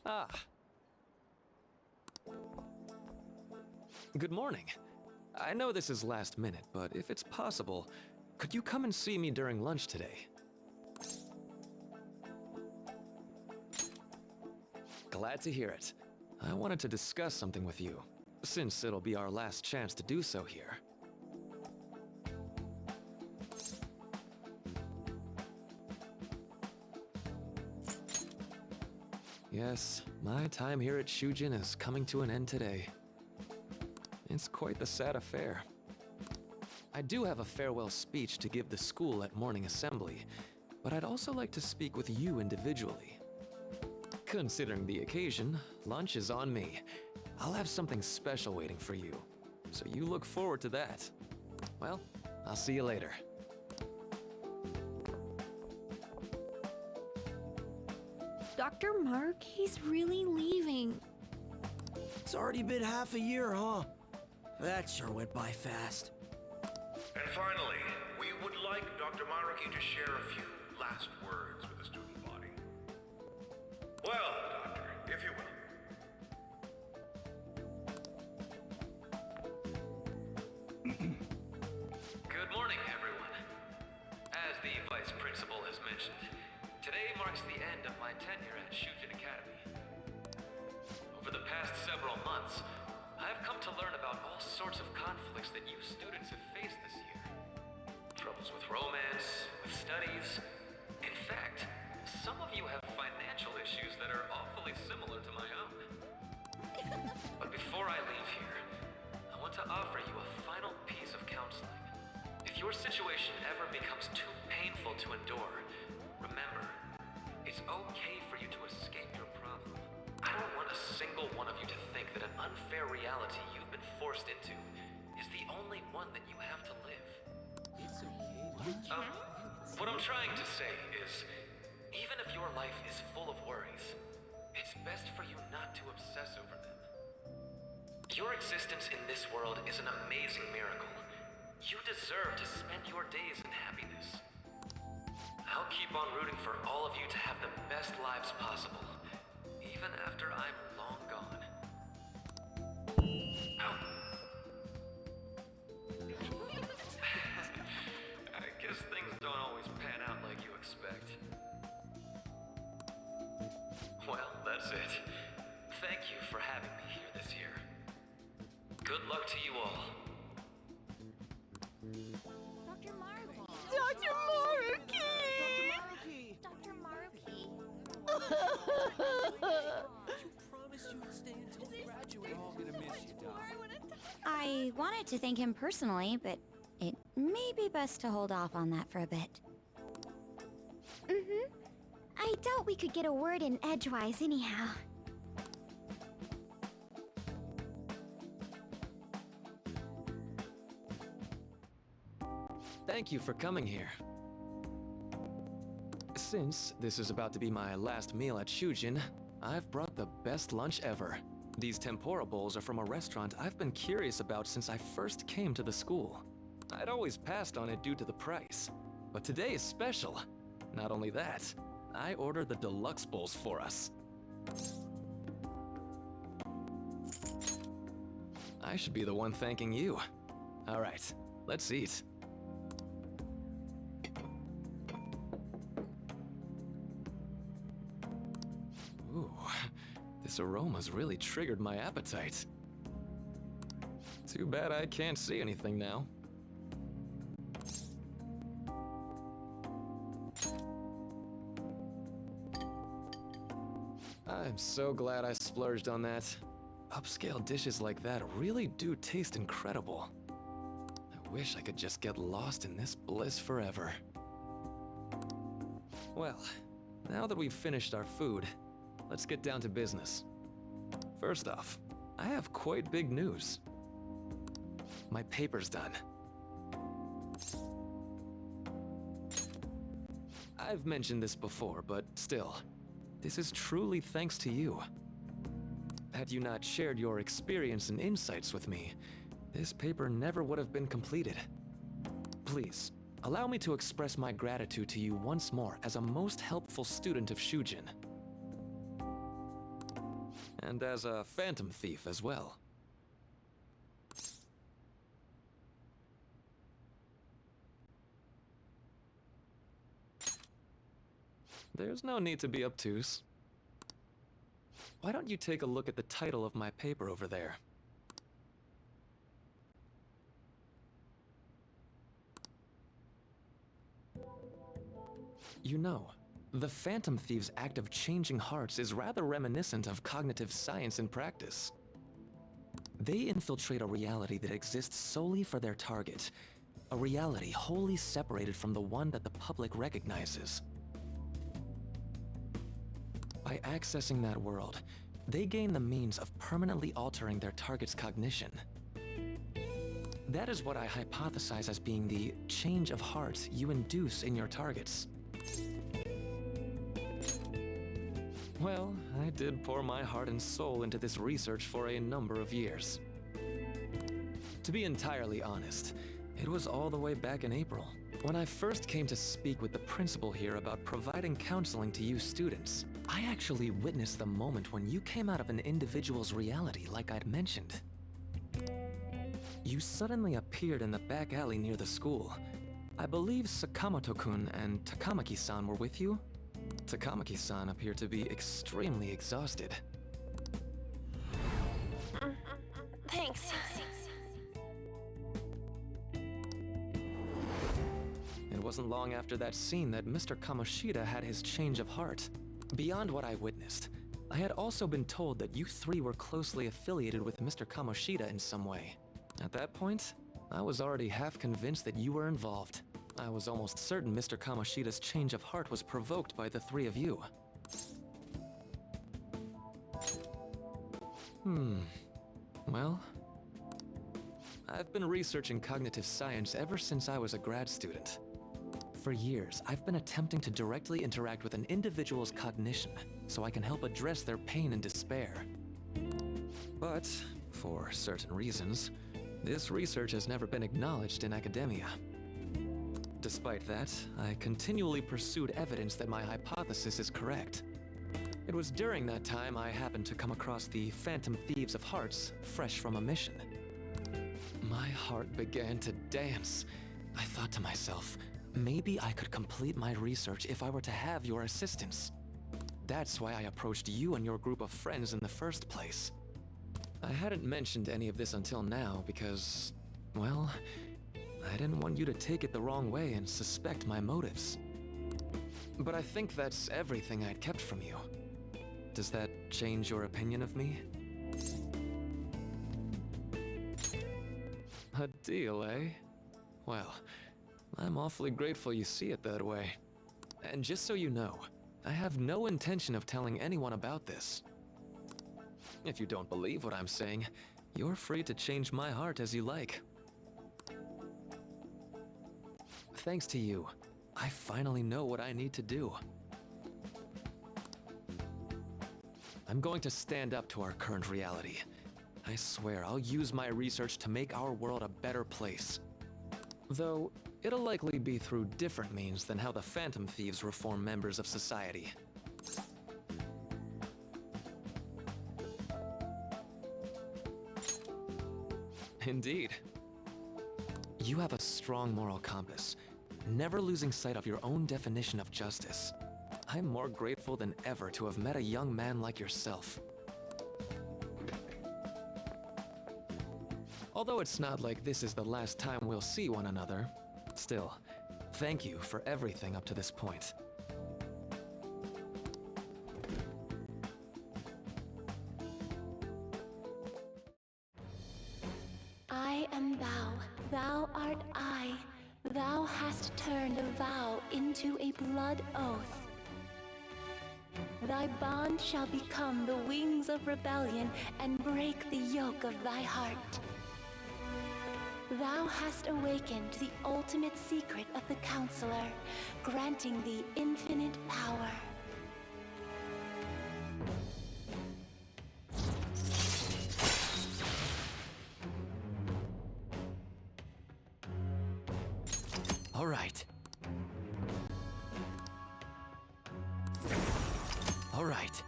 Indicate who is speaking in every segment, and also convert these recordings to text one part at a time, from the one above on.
Speaker 1: Ah, good morning. I know this is last minute, but if it's possible, could you come and see me during lunch today? Glad to hear it. I wanted to discuss something with you, since it'll be our last chance to do so here. Yes, my time here at Shujin is coming to an end today. It's quite the sad affair. I do have a farewell speech to give the school at morning assembly, but I'd also like to speak with you individually. Considering the occasion, lunch is on me. I'll have something special waiting for you, so you look forward to that. Well, I'll see you later.
Speaker 2: Dr. Mark, he's really leaving.
Speaker 3: It's already been half a year, huh? That sure went by fast.
Speaker 4: And finally, we would like Dr. Maruki to share a few last words with the student body. Well, Doctor, if you will.
Speaker 1: Good morning, everyone. As the Vice Principal has mentioned, today marks the end of my tenure at Shujin Academy. Over the past several months, I've come to learn about all sorts of conflicts that you students have faced this year. Troubles with romance, with studies. In fact, some of you have financial issues that are awfully similar to my own. But before I leave here, I want to offer you a final piece of counseling. If your situation ever becomes too painful to endure, remember, it's okay for you to escape your problem. I don't want a single one of you to think that an unfair reality you've been forced into is the only one that you have to live.
Speaker 3: It's okay.
Speaker 1: What I'm trying to say is, even if your life is full of worries, it's best for you not to obsess over them. Your existence in this world is an amazing miracle. You deserve to spend your days in happiness. I'll keep on rooting for all of you to have the best lives possible, even after I'm long gone. Ow. I guess things don't always pan out like you expect. Well, that's it. Thank you for having me here this year. Good luck to you all.
Speaker 2: Dr. Maruki!
Speaker 5: Dr. Maruki!
Speaker 2: Dr. Maruki!
Speaker 3: You promised you would stay until we graduate. We're all gonna miss you, Doc.
Speaker 2: I wanted to thank him personally, but it may be best to hold off on that for a bit. I doubt we could get a word in edgewise anyhow.
Speaker 1: Thank you for coming here. Since this is about to be my last meal at Shujin, I've brought the best lunch ever. These tempura bowls are from a restaurant I've been curious about since I first came to the school. I'd always passed on it due to the price, but today is special. Not only that, I ordered the deluxe bowls for us. I should be the one thanking you. All right, let's eat. Ooh, this aroma's really triggered my appetite. Too bad I can't see anything now. I'm so glad I splurged on that. Upscale dishes like that really do taste incredible. I wish I could just get lost in this bliss forever. Well, now that we've finished our food, let's get down to business. First off, I have quite big news. My paper's done. I've mentioned this before, but still, this is truly thanks to you. Had you not shared your experience and insights with me, this paper never would have been completed. Please, allow me to express my gratitude to you once more as a most helpful student of Shujin. and as a phantom thief as well. There's no need to be obtuse. Why don't you take a look at the title of my paper over there? You know, the Phantom Thieves' act of changing hearts is rather reminiscent of cognitive science in practice. They infiltrate a reality that exists solely for their target, a reality wholly separated from the one that the public recognizes. By accessing that world, they gain the means of permanently altering their target's cognition. That is what I hypothesize as being the change of heart you induce in your targets. Well, I did pour my heart and soul into this research for a number of years. To be entirely honest, it was all the way back in April, when I first came to speak with the principal here about providing counseling to you students. I actually witnessed the moment when you came out of an individual's reality like I'd mentioned. You suddenly appeared in the back alley near the school. I believe Sakamoto-kun and Takamaki-san were with you? Takamaki-san appeared to be extremely exhausted.
Speaker 5: Thanks.
Speaker 1: It wasn't long after that scene that Mr. Kamoshida had his change of heart. Beyond what I witnessed, I had also been told that you three were closely affiliated with Mr. Kamoshida in some way. At that point, I was already half convinced that you were involved. I was almost certain Mr. Kamoshida's change of heart was provoked by the three of you. Well, I've been researching cognitive science ever since I was a grad student. For years, I've been attempting to directly interact with an individual's cognition so I can help address their pain and despair. But, for certain reasons, this research has never been acknowledged in academia. Despite that, I continually pursued evidence that my hypothesis is correct. It was during that time I happened to come across the Phantom Thieves of Hearts, fresh from a mission. My heart began to dance. I thought to myself, maybe I could complete my research if I were to have your assistance. That's why I approached you and your group of friends in the first place. I hadn't mentioned any of this until now because, well, I didn't want you to take it the wrong way and suspect my motives. But I think that's everything I'd kept from you. Does that change your opinion of me? A deal, eh? Well, I'm awfully grateful you see it that way. And just so you know, I have no intention of telling anyone about this. If you don't believe what I'm saying, you're free to change my heart as you like. Thanks to you, I finally know what I need to do. I'm going to stand up to our current reality. I swear I'll use my research to make our world a better place. Though, it'll likely be through different means than how the Phantom Thieves reform members of society. Indeed. You have a strong moral compass, never losing sight of your own definition of justice. I'm more grateful than ever to have met a young man like yourself. Although it's not like this is the last time we'll see one another, still, thank you for everything up to this point.
Speaker 5: I am thou, thou art I. Thou hast turned a vow into a blood oath. Thy bond shall become the wings of rebellion and break the yoke of thy heart. Thou hast awakened the ultimate secret of the Counselor, granting thee infinite power.
Speaker 1: All right. All right.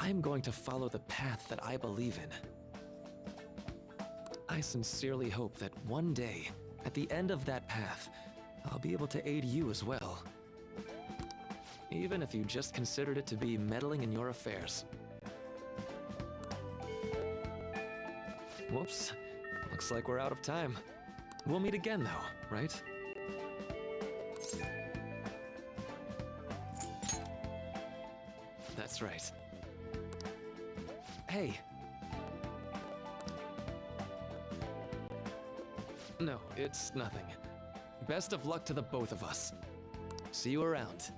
Speaker 6: I'm going to follow the path that I believe in. I sincerely hope that one day, at the end of that path, I'll be able to aid you as well. Even if you just considered it to be meddling in your affairs. Whoops. Looks like we're out of time. We'll meet again though, right? That's right. Hey. No, it's nothing. Best of luck to the both of us. See you around.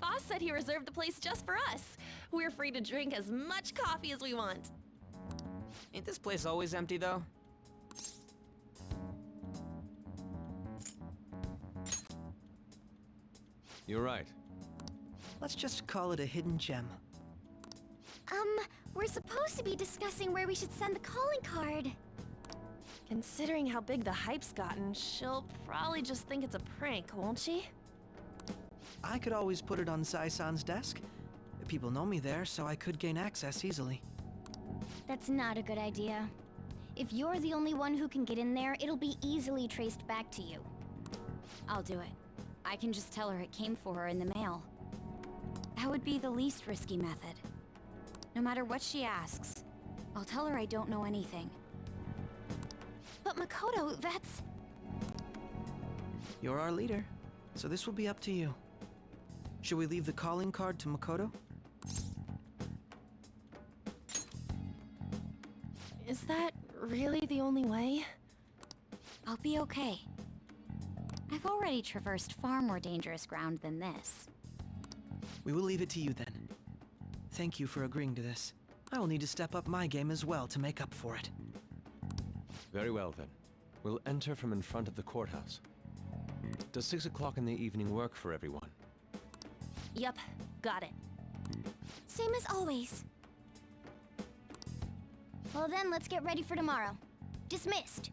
Speaker 7: Boss said he reserved the place just for us. We're free to drink as much coffee as we want.
Speaker 3: Ain't this place always empty, though?
Speaker 6: You're right.
Speaker 3: Let's just call it a hidden gem.
Speaker 2: We're supposed to be discussing where we should send the calling card.
Speaker 7: Considering how big the hype's gotten, she'll probably just think it's a prank, won't she?
Speaker 3: I could always put it on Sai-san's desk. People know me there, so I could gain access easily.
Speaker 2: That's not a good idea. If you're the only one who can get in there, it'll be easily traced back to you. I'll do it. I can just tell her it came for her in the mail. That would be the least risky method. No matter what she asks, I'll tell her I don't know anything.
Speaker 7: But Makoto, that's...
Speaker 3: You're our leader, so this will be up to you. Should we leave the calling card to Makoto?
Speaker 7: Is that really the only way?
Speaker 2: I'll be okay. I've already traversed far more dangerous ground than this.
Speaker 3: We will leave it to you then. Thank you for agreeing to this. I will need to step up my game as well to make up for it.
Speaker 8: Very well then. We'll enter from in front of the courthouse. Does 6 o'clock in the evening work for everyone?
Speaker 7: Yup, got it.
Speaker 2: Same as always. Well then, let's get ready for tomorrow. Dismissed.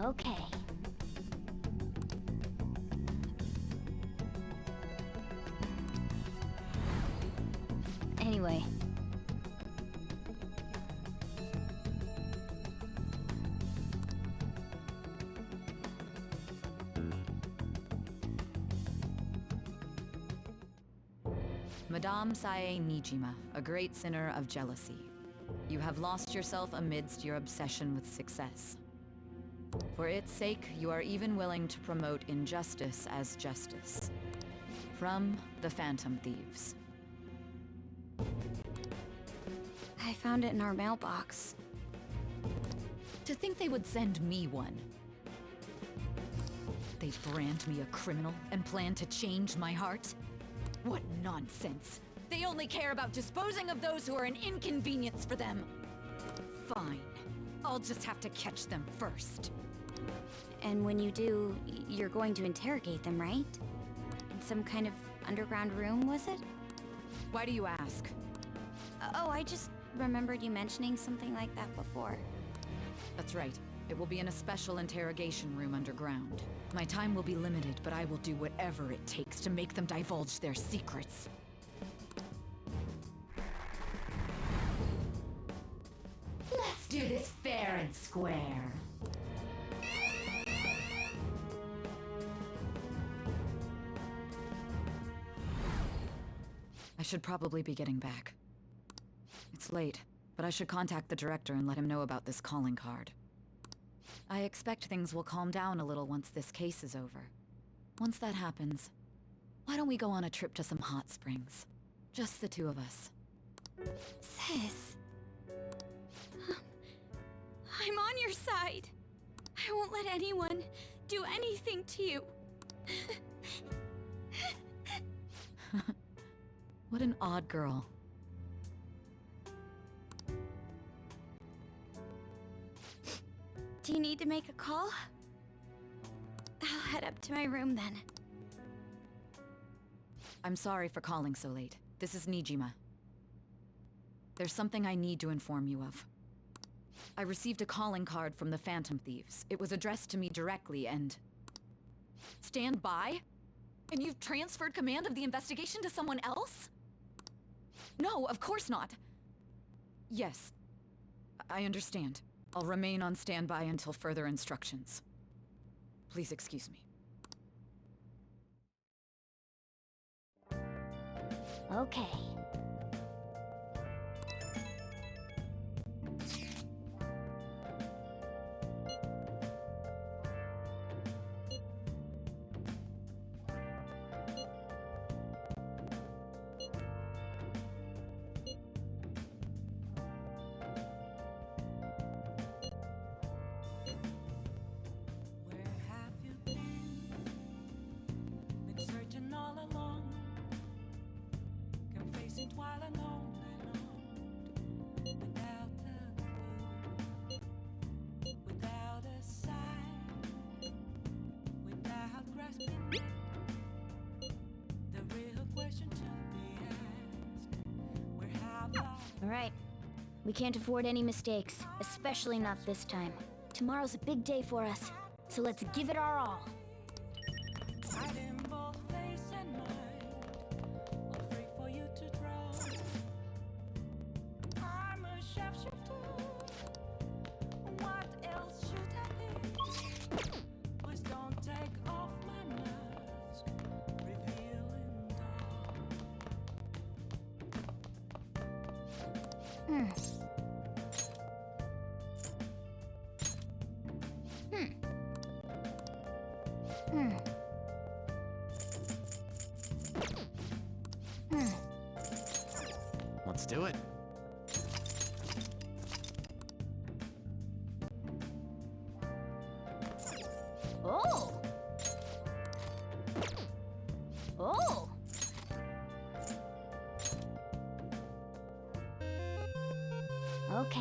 Speaker 2: Okay. Anyway.
Speaker 9: Madame Sae Nijima, a great sinner of jealousy. You have lost yourself amidst your obsession with success. For its sake, you are even willing to promote injustice as justice. From the Phantom Thieves.
Speaker 2: I found it in our mailbox.
Speaker 9: To think they would send me one. They brand me a criminal and plan to change my heart? What nonsense! They only care about disposing of those who are an inconvenience for them. Fine. I'll just have to catch them first.
Speaker 2: And when you do, you're going to interrogate them, right? In some kind of underground room, was it?
Speaker 9: Why do you ask?
Speaker 2: Oh, I just remembered you mentioning something like that before.
Speaker 9: That's right. It will be in a special interrogation room underground. My time will be limited, but I will do whatever it takes to make them divulge their secrets.
Speaker 10: Let's do this fair and square.
Speaker 9: I should probably be getting back. It's late. but I should contact the director and let him know about this calling card. I expect things will calm down a little once this case is over. Once that happens, why don't we go on a trip to some hot springs? Just the two of us.
Speaker 2: Sis. I'm on your side. I won't let anyone do anything to you.
Speaker 9: What an odd girl.
Speaker 2: Do you need to make a call? I'll head up to my room then.
Speaker 9: I'm sorry for calling so late. This is Nijima. There's something I need to inform you of. I received a calling card from the Phantom Thieves. It was addressed to me directly and... Stand by? And you've transferred command of the investigation to someone else? No, of course not. Yes, I understand. I'll remain on standby until further instructions. Please excuse me.
Speaker 2: Okay. All right. We can't afford any mistakes, especially not this time. Tomorrow's a big day for us, so let's give it our all.
Speaker 6: Let's do it.
Speaker 2: Oh! Oh! Okay.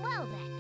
Speaker 2: Well then.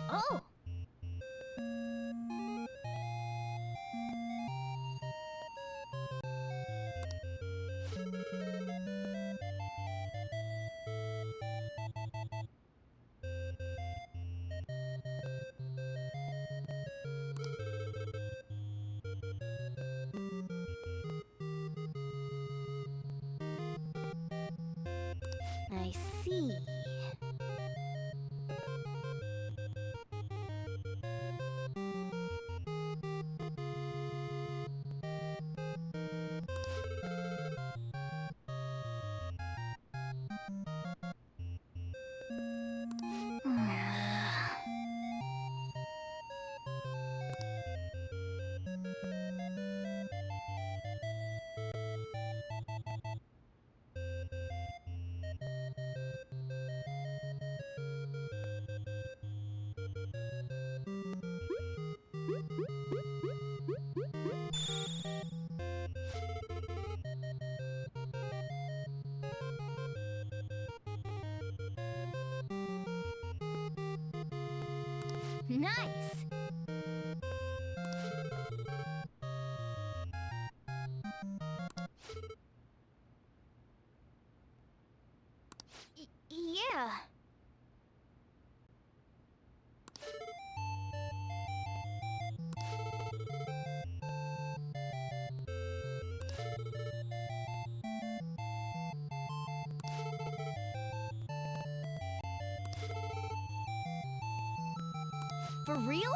Speaker 2: Oh! I see. Nice! Yeah. For real?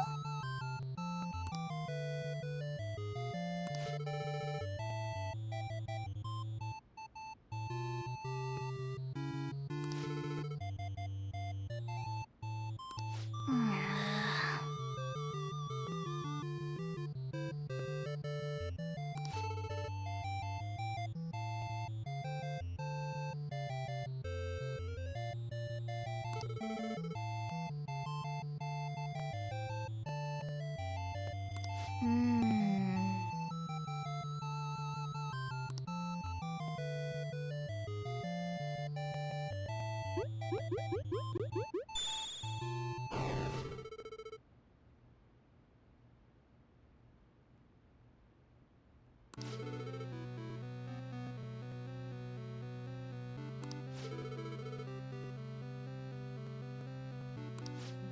Speaker 2: Hmm.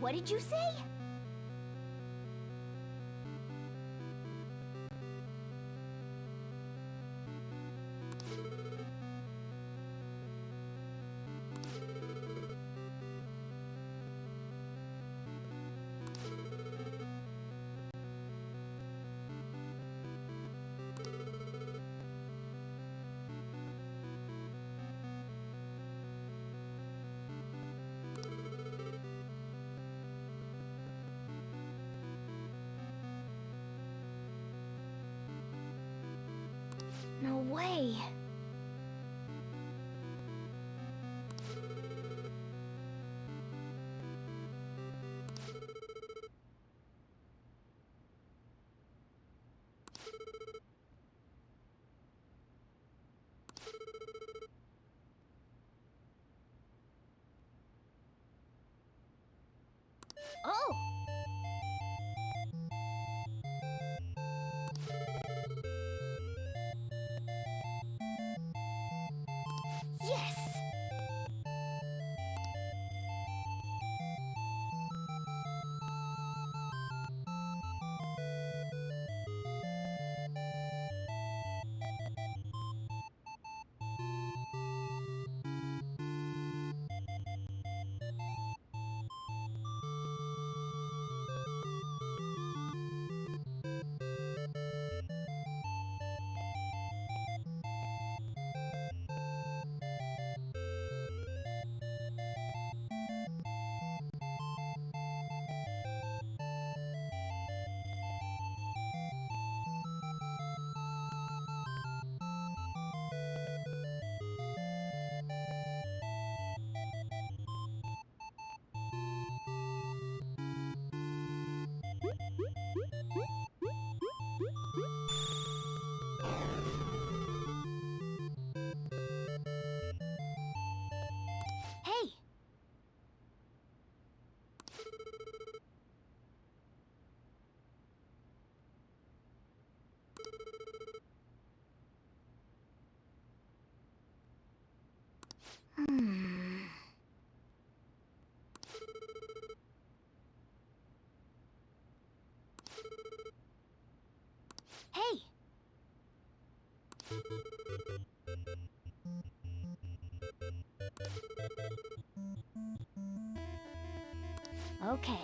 Speaker 2: What did you say? No way. Oh! Hey! Okay.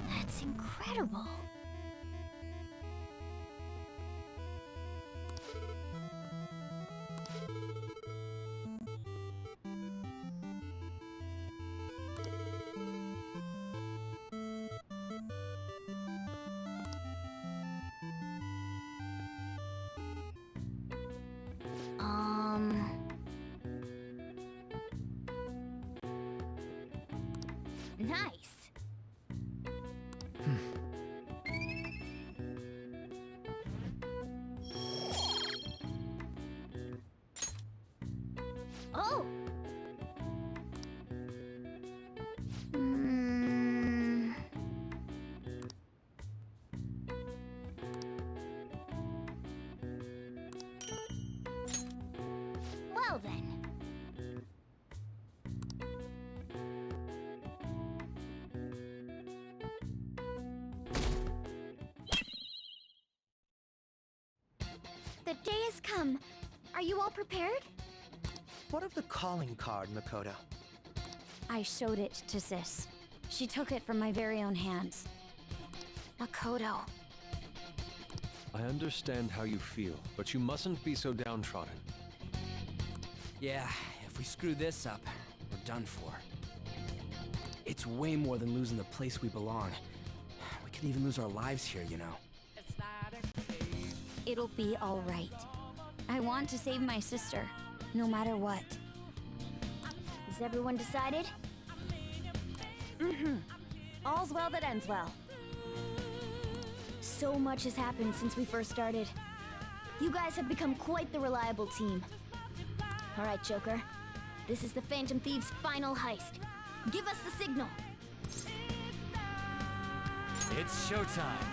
Speaker 2: That's incredible. Nice. Oh. Well then. The day has come. Are you all prepared?
Speaker 3: What of the calling card, Makoto?
Speaker 2: I showed it to Sis. She took it from my very own hands. Makoto.
Speaker 8: I understand how you feel, but you mustn't be so downtrodden.
Speaker 11: Yeah, if we screw this up, we're done for. It's way more than losing the place we belong. We could even lose our lives here, you know.
Speaker 2: It'll be all right. I want to save my sister, no matter what. Is everyone decided? All's well that ends well. So much has happened since we first started. You guys have become quite the reliable team. All right, Joker. This is the Phantom Thieves' final heist. Give us the signal.
Speaker 11: It's showtime.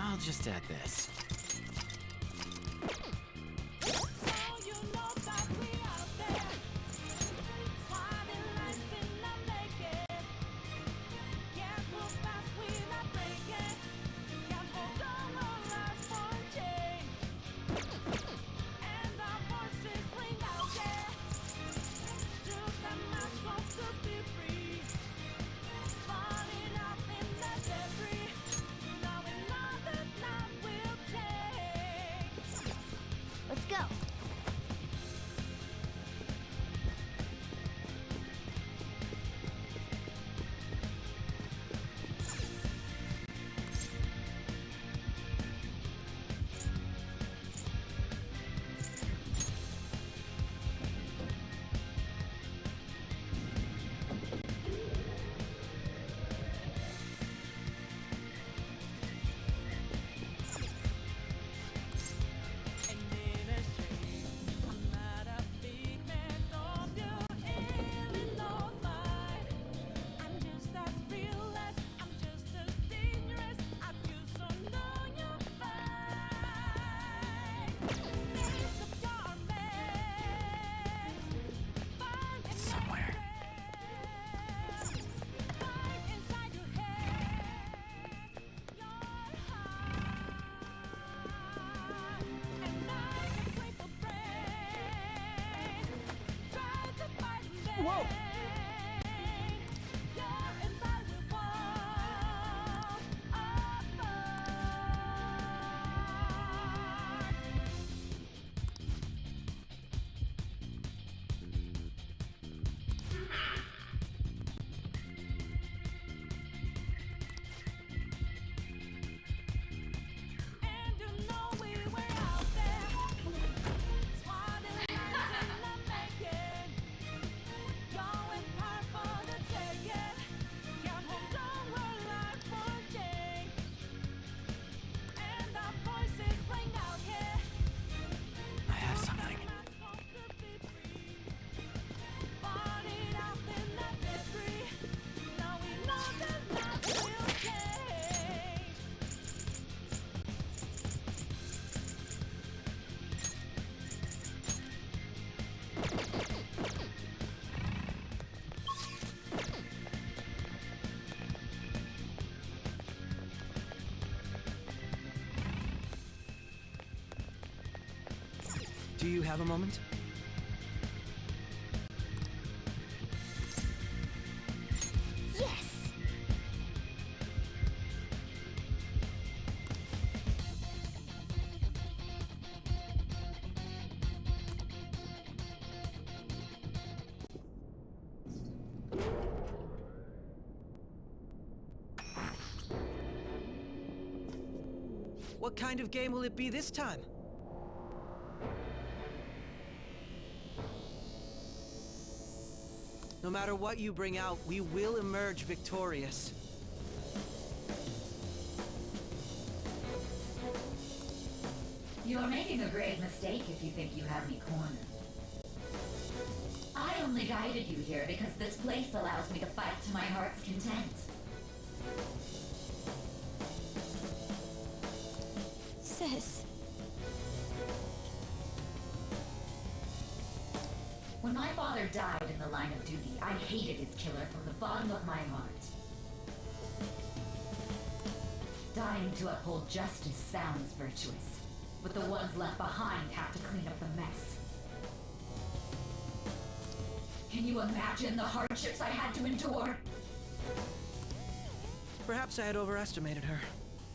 Speaker 12: I'll just add this.
Speaker 5: Falling off in the debris, knowing all that love will take.
Speaker 3: Do you have a moment?
Speaker 2: Yes!
Speaker 3: What kind of game will it be this time? No matter what you bring out, we will emerge victorious.
Speaker 10: You're making a grave mistake if you think you have me cornered. I only guided you here because this place allows me to fight to my heart's content.
Speaker 2: Sis.
Speaker 10: When my father died in the line of duty, I hated his killer from the bottom of my heart. Dying to uphold justice sounds virtuous, but the ones left behind have to clean up the mess. Can you imagine the hardships I had to endure?
Speaker 3: Perhaps I had overestimated her.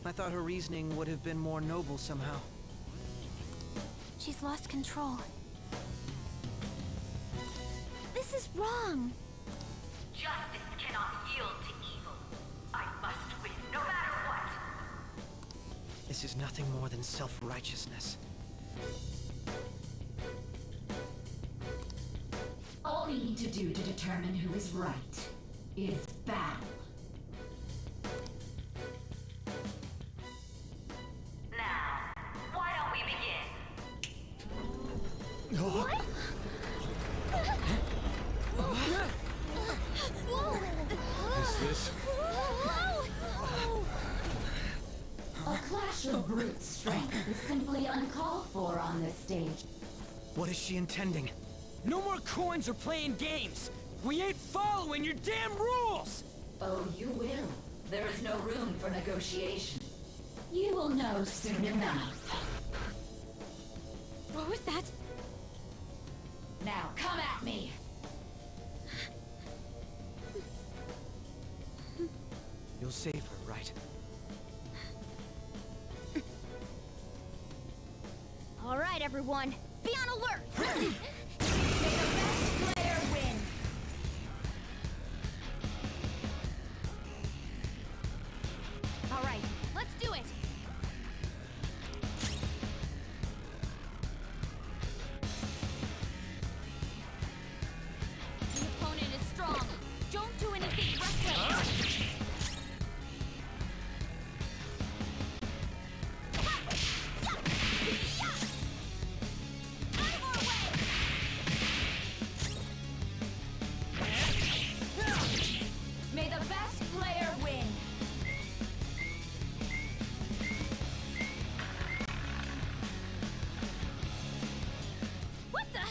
Speaker 3: I thought her reasoning would have been more noble somehow.
Speaker 2: She's lost control. This is wrong.
Speaker 10: Justice cannot yield to evil. I must win, no matter what.
Speaker 3: This is nothing more than self-righteousness.
Speaker 10: All we need to do to determine who is right is battle. Now, why don't we begin?
Speaker 2: What?
Speaker 8: Is this?
Speaker 10: A clash of brute strength is simply uncalled for on this stage.
Speaker 3: What is she intending?
Speaker 11: No more coins or playing games! We ain't following your damn rules!
Speaker 10: Oh, you will. There is no room for negotiation. You will know soon enough.
Speaker 2: What was that?
Speaker 10: Now, come at me!
Speaker 3: You'll save her, right?
Speaker 2: All right, everyone. Be on alert!
Speaker 10: May the best player win!
Speaker 2: All right, let's do it! The opponent is strong. Don't do anything reckless. Out of our way!
Speaker 10: May the best player win!
Speaker 2: What the?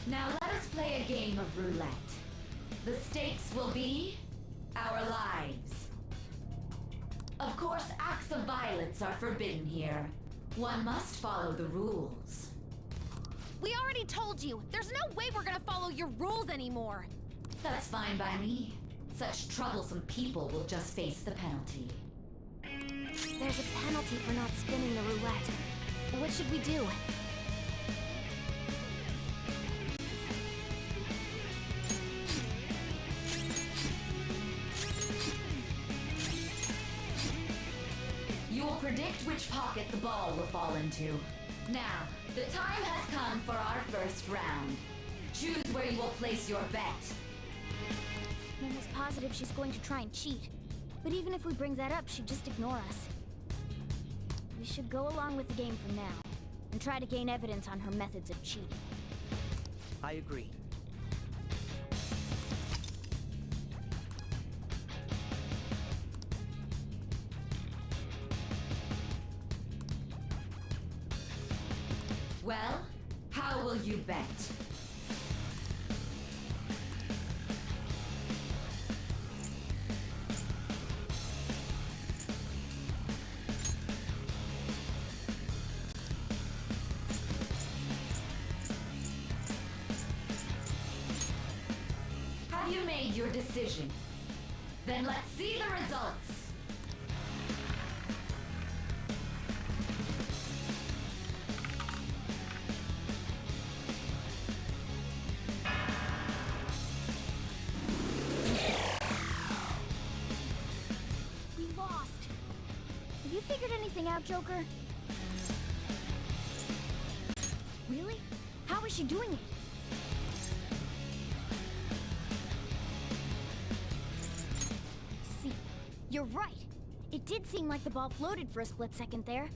Speaker 10: Now let us play a game of roulette. The stakes will be our lives. Of course, acts of violence are forbidden here. One must follow the rules.
Speaker 2: We already told you. There's no way we're gonna follow your rules anymore.
Speaker 10: That's fine by me. Such troublesome people will just face the penalty.
Speaker 2: There's a penalty for not spinning the roulette. What should we do?
Speaker 10: You will predict which pocket the ball will fall into. Now, the time has come for our first round. Choose where you will place your bet.
Speaker 2: Mama's positive she's going to try and cheat. But even if we bring that up, she'd just ignore us. We should go along with the game for now, and try to gain evidence on her methods of cheating.
Speaker 3: I agree.
Speaker 10: Well, how will you bet? your decision. Then let's see the results.
Speaker 2: We lost. Have you figured anything out, Joker? Really? How is she doing it? See, you're right. It did seem like the ball floated for a split second there.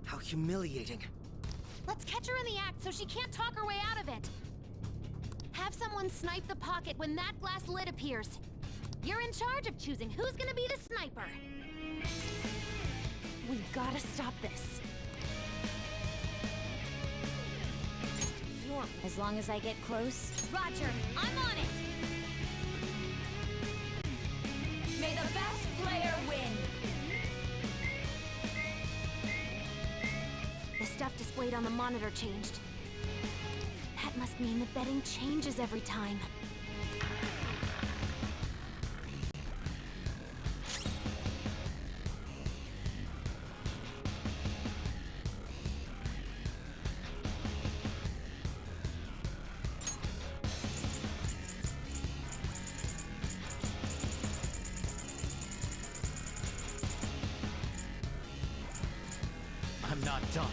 Speaker 3: How humiliating.
Speaker 7: Let's catch her in the act so she can't talk her way out of it. Have someone snipe the pocket when that glass lid appears. You're in charge of choosing who's gonna be the sniper. We gotta stop this.
Speaker 2: As long as I get close. Roger, I'm on it!
Speaker 10: May the best player win.
Speaker 7: The stuff displayed on the monitor changed. That must mean the betting changes every time.
Speaker 12: I'm not done.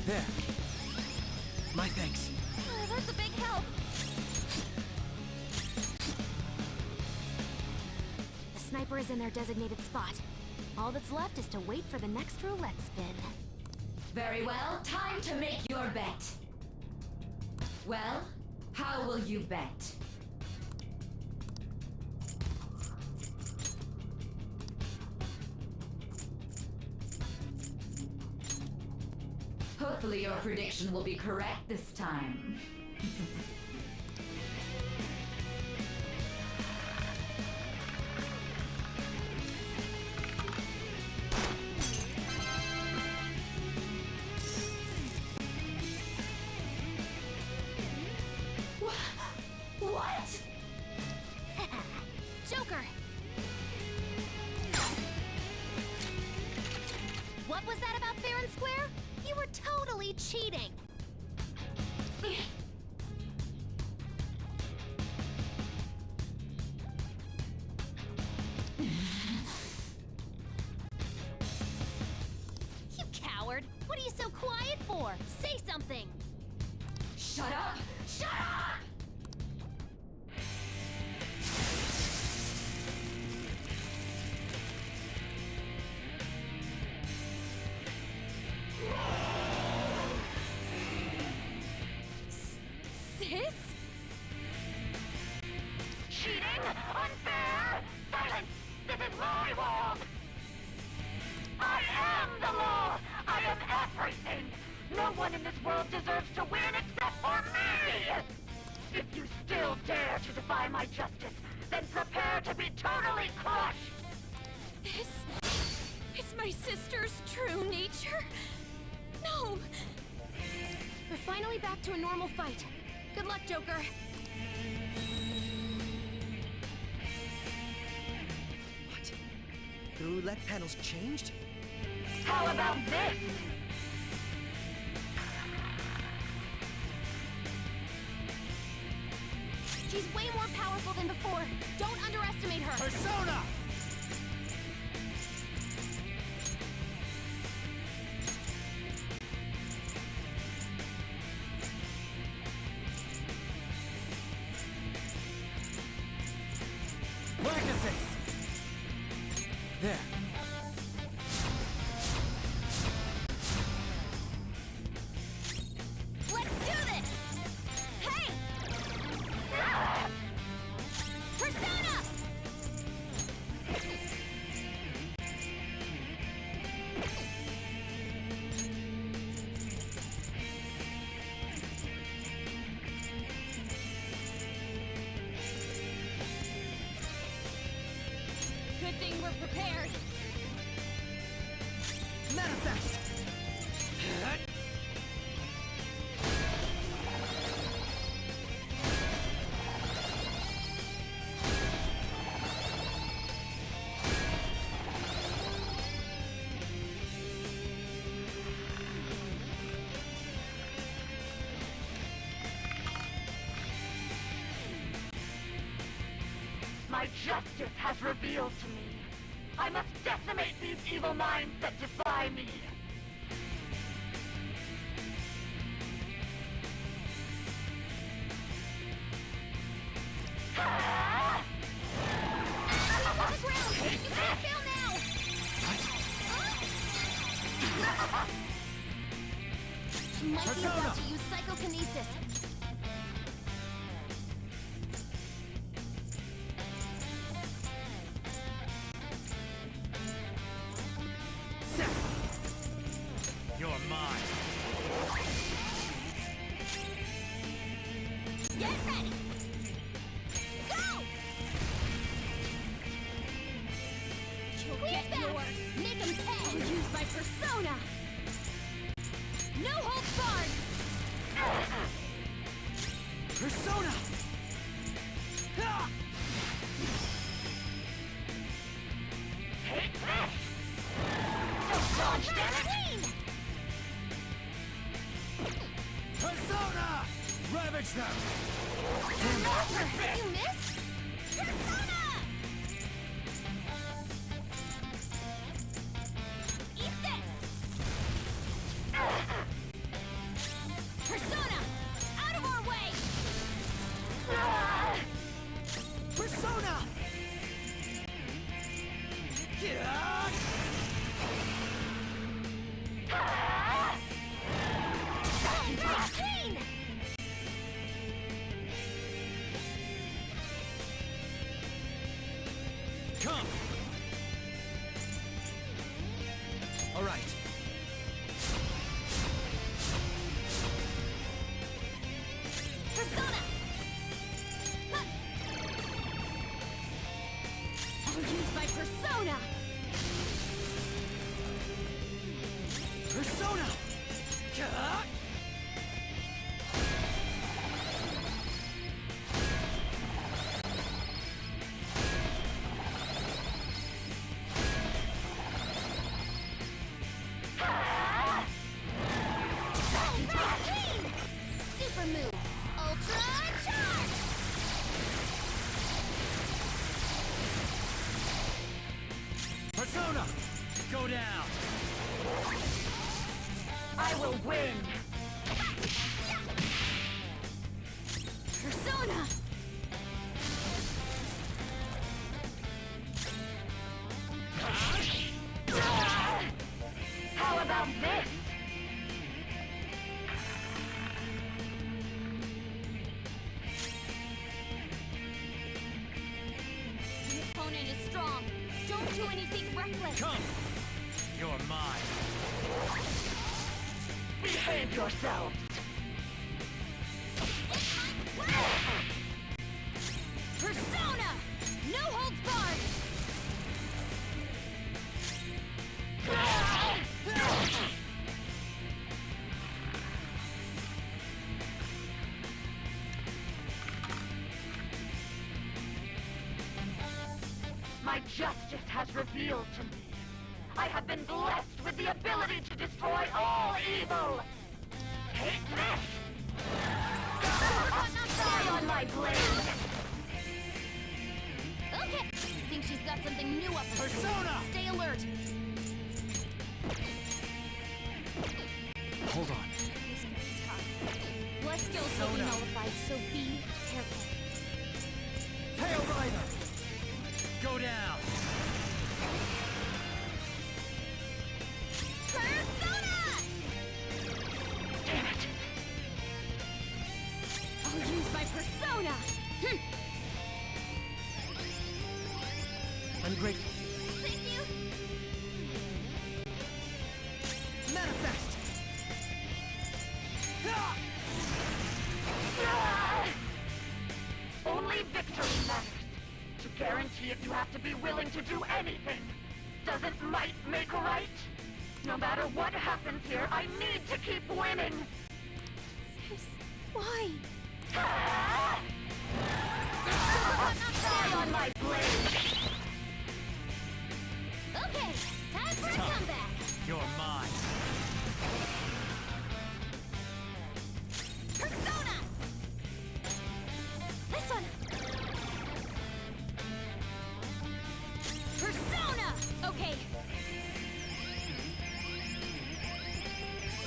Speaker 3: There. My thanks.
Speaker 7: Oh, that's a big help. The sniper is in their designated spot. All that's left is to wait for the next roulette spin.
Speaker 10: Very well, time to make your bet. Well, how will you bet? Hopefully your prediction will be correct this time. What?
Speaker 7: Joker! What was that about fair and square? You were totally cheating! You coward! What are you so quiet for? Say something!
Speaker 10: Shut up! Shut up!
Speaker 7: Sis?
Speaker 13: Cheating? Unfair? Silence! This is my world! I am the law! I am everything! No one in this world deserves to win except for me! If you still dare to defy my justice, then prepare to be totally crushed!
Speaker 7: This is my sister's true nature? No! We're finally back to a normal fight. Good luck, Joker.
Speaker 3: What? The roulette panel's changed?
Speaker 13: How about this?
Speaker 7: She's way more powerful than before. Don't underestimate her.
Speaker 11: Persona!
Speaker 3: There.
Speaker 7: Let's do this! Hey! Persona! we're prepared.
Speaker 3: Manifest!
Speaker 13: My justice has revealed to me. I must decimate these evil minds that defy me.
Speaker 7: On the ground! You can't fail now! She might be about to use psychokinesis.
Speaker 12: You're mine.
Speaker 7: Get ready! Go! You'll get yours! Make them pay! I'll use my persona! No holds barred!
Speaker 3: Persona! Ah!
Speaker 13: Take this! Don't dodge, damn it!
Speaker 7: Clean!
Speaker 12: Persona! Ravage them!
Speaker 7: You missed? Persona! Eat this! Persona! Out of our way!
Speaker 3: Persona! Yeah!
Speaker 7: Clean!
Speaker 12: Come!
Speaker 3: All right.
Speaker 7: Persona! Huh. I'll use my persona!
Speaker 3: Persona! Yeah!
Speaker 7: Clean! Super move! Ultra charge!
Speaker 12: Persona! Go down!
Speaker 13: I will win!
Speaker 7: Persona!
Speaker 13: How about this?
Speaker 7: The opponent is strong. Don't do anything reckless.
Speaker 12: Come! You're mine.
Speaker 13: Behave yourselves!
Speaker 7: Persona! No holds barred!
Speaker 13: My justice has revealed to me. I have been blessed with the ability to destroy all evil. Take this! Die on my blade!
Speaker 7: Okay. Think she's got something new up her sleeve.
Speaker 12: Persona!
Speaker 7: Stay alert.
Speaker 3: Hold on.
Speaker 7: This could be tough. Blood skills will be nullified, so be careful.
Speaker 12: Hail Rider! Go down!
Speaker 7: Persona!
Speaker 13: Damn it!
Speaker 7: I'll use my persona!
Speaker 3: I'm grateful.
Speaker 7: Thank you!
Speaker 3: Manifest!
Speaker 13: Only victory matters. To guarantee lucky if you have to be willing to do anything. Doesn't might make right? No matter what happens here, I need to keep winning!
Speaker 2: Sis, why?
Speaker 13: Die on my blade!
Speaker 7: Okay, time for a comeback.
Speaker 12: You're mine.
Speaker 7: Persona! This one! Persona! Okay.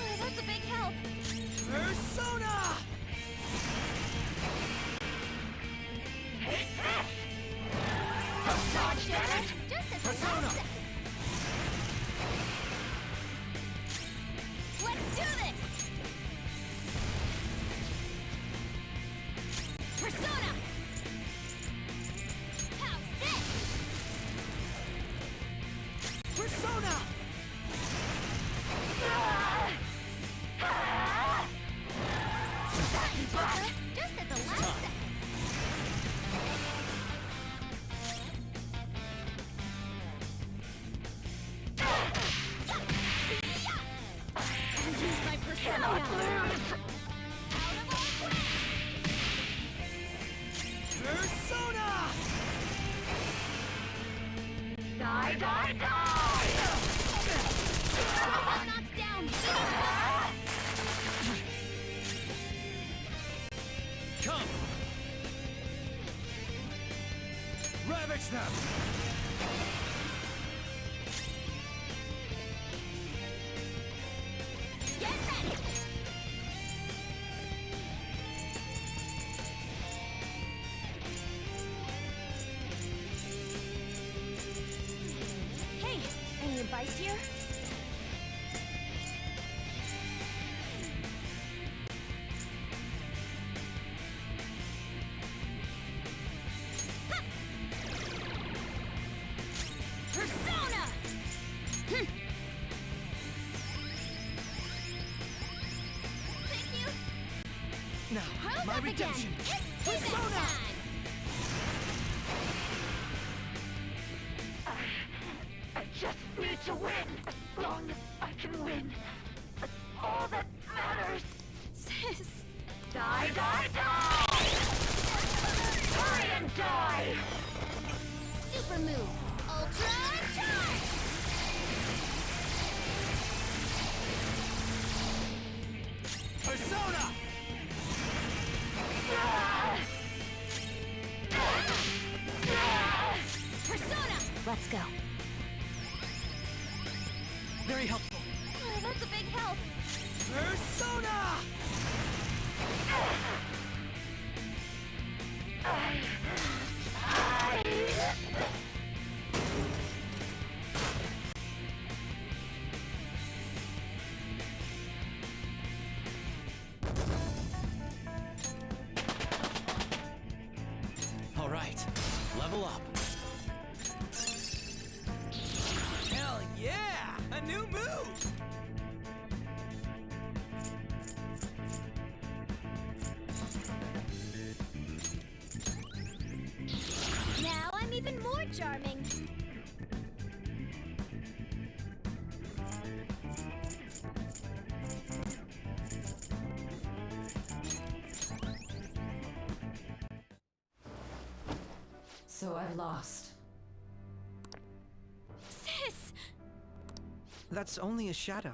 Speaker 7: Oh, that's a big help.
Speaker 3: Persona!
Speaker 13: Dodge damage!
Speaker 7: Just at the
Speaker 3: Persona!
Speaker 7: last second. Let's do this! Persona! How's this?
Speaker 3: Persona!
Speaker 7: Just at the last second. And use my persona. Out of our way!
Speaker 3: Persona!
Speaker 13: Die, die, die!
Speaker 7: Got knocked down.
Speaker 12: Come! Ravage them!
Speaker 7: Get ready!
Speaker 2: Hey, any advice here?
Speaker 7: Persona! Hm. Thank you.
Speaker 3: Now,
Speaker 7: How's
Speaker 3: my
Speaker 7: up
Speaker 3: redemption!
Speaker 7: again? It's payback
Speaker 3: Persona!
Speaker 7: time!
Speaker 13: I just need to win. As long as I can win. That's all that matters.
Speaker 2: Sis,
Speaker 13: Die, die, die! Try and die!
Speaker 7: Super move. Ultra charge!
Speaker 3: Persona!
Speaker 7: Persona!
Speaker 2: let's go.
Speaker 3: Very helpful.
Speaker 7: Oh, that's a big help.
Speaker 3: Persona!
Speaker 12: All right, level up.
Speaker 11: Hell yeah! A new move!
Speaker 2: Now I'm even more charming.
Speaker 9: So I've lost.
Speaker 2: Sis!
Speaker 3: That's only a shadow.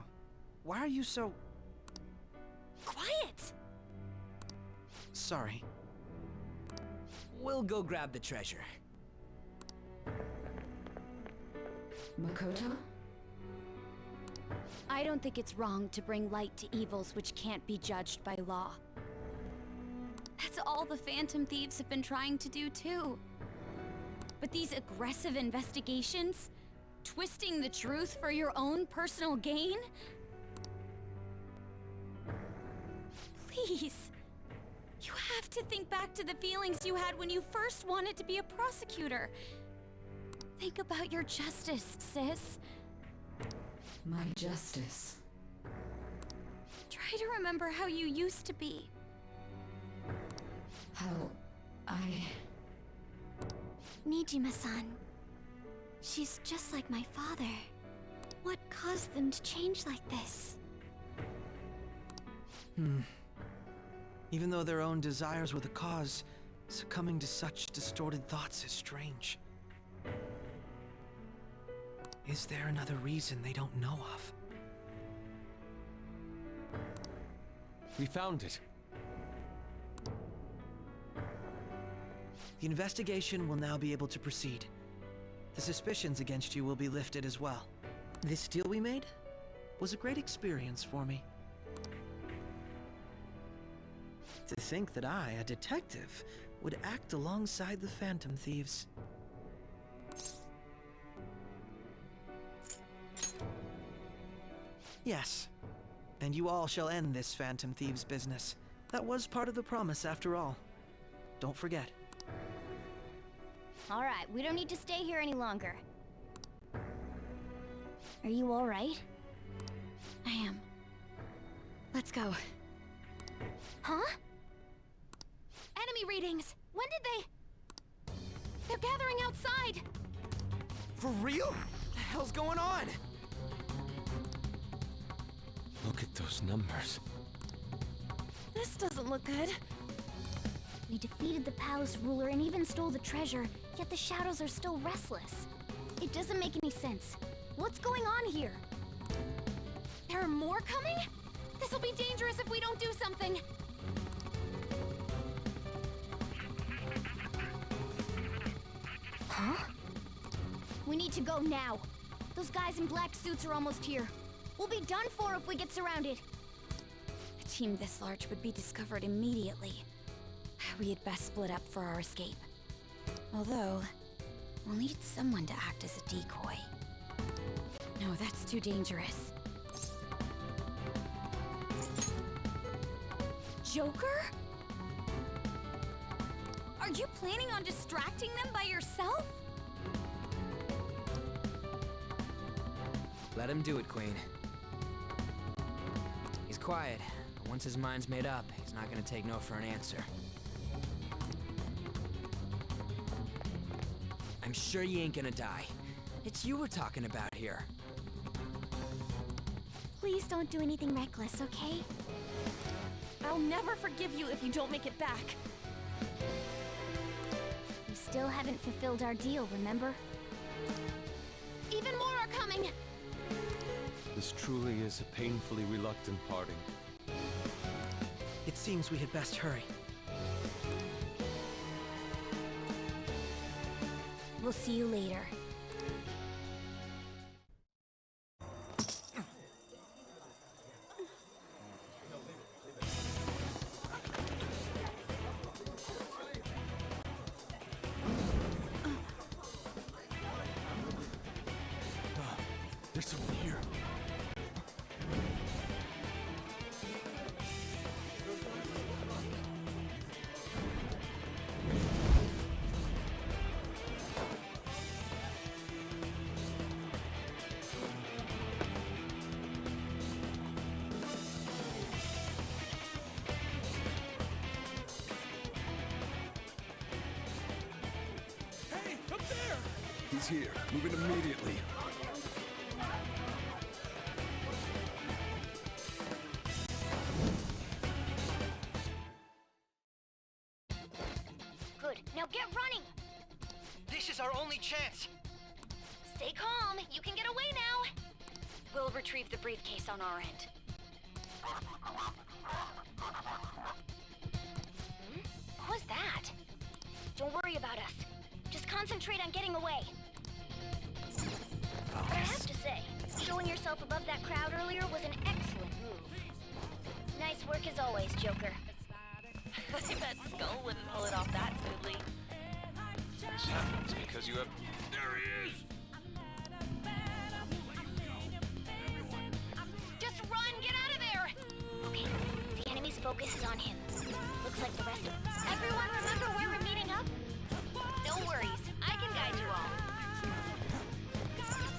Speaker 3: Why are you so...
Speaker 2: Quiet!
Speaker 3: Sorry.
Speaker 11: We'll go grab the treasure.
Speaker 9: Makoto?
Speaker 2: I don't think it's wrong to bring light to evils which can't be judged by law. That's all the Phantom Thieves have been trying to do too. But these aggressive investigations? Twisting the truth for your own personal gain? Please. You have to think back to the feelings you had when you first wanted to be a prosecutor. Think about your justice, sis.
Speaker 9: My justice.
Speaker 2: Try to remember how you used to be.
Speaker 9: How I
Speaker 2: Nijima-san. She's just like my father. What caused them to change like this?
Speaker 3: Even though their own desires were the cause, succumbing to such distorted thoughts is strange. Is there another reason they don't know of?
Speaker 8: We found it.
Speaker 3: The investigation will now be able to proceed. The suspicions against you will be lifted as well. This deal we made was a great experience for me. To think that I, a detective, would act alongside the Phantom Thieves. Yes, and you all shall end this Phantom Thieves business. That was part of the promise after all. Don't forget.
Speaker 2: Alright, we don't need to stay here any longer. Are you alright?
Speaker 9: I am. Let's go.
Speaker 7: Huh? Enemy readings! When did they... They're gathering outside!
Speaker 11: For real? What the hell's going on?
Speaker 8: Look at those numbers.
Speaker 7: This doesn't look good.
Speaker 2: We defeated the palace ruler and even stole the treasure, yet the shadows are still restless. It doesn't make any sense. What's going on here?
Speaker 7: There are more coming? This'll be dangerous if we don't do something!
Speaker 2: Huh? We need to go now. Those guys in black suits are almost here. We'll be done for if we get surrounded.
Speaker 9: A team this large would be discovered immediately. We had best split up for our escape. Although, we'll need someone to act as a decoy. No, that's too dangerous.
Speaker 7: Joker? Are you planning on distracting them by yourself?
Speaker 11: Let him do it, Queen. He's quiet, but once his mind's made up, he's not gonna take no for an answer. I'm sure you ain't gonna die. It's you we're talking about here.
Speaker 2: Please don't do anything reckless, okay?
Speaker 7: I'll never forgive you if you don't make it back.
Speaker 2: We still haven't fulfilled our deal, remember?
Speaker 7: Even more are coming!
Speaker 8: This truly is a painfully reluctant parting.
Speaker 3: It seems we had best hurry.
Speaker 2: We'll see you later.
Speaker 12: There's someone here. Hey, up there! He's here, moving immediately.
Speaker 2: Good. Now get running!
Speaker 3: This is our only chance!
Speaker 2: Stay calm. You can get away now. We'll retrieve the briefcase on our end. What was that? Don't worry about us. Just concentrate on getting away. But I have to say, showing yourself above that crowd earlier was an excellent move. Nice work as always, Joker.
Speaker 14: I bet Skull wouldn't pull it off that smoothly.
Speaker 8: This happens because you have... There he is!
Speaker 2: Just run! Get out of there! Okay, the enemy's focus is on him. Looks like the rest of... Everyone remember where we're meeting up? No worries. I can guide you all.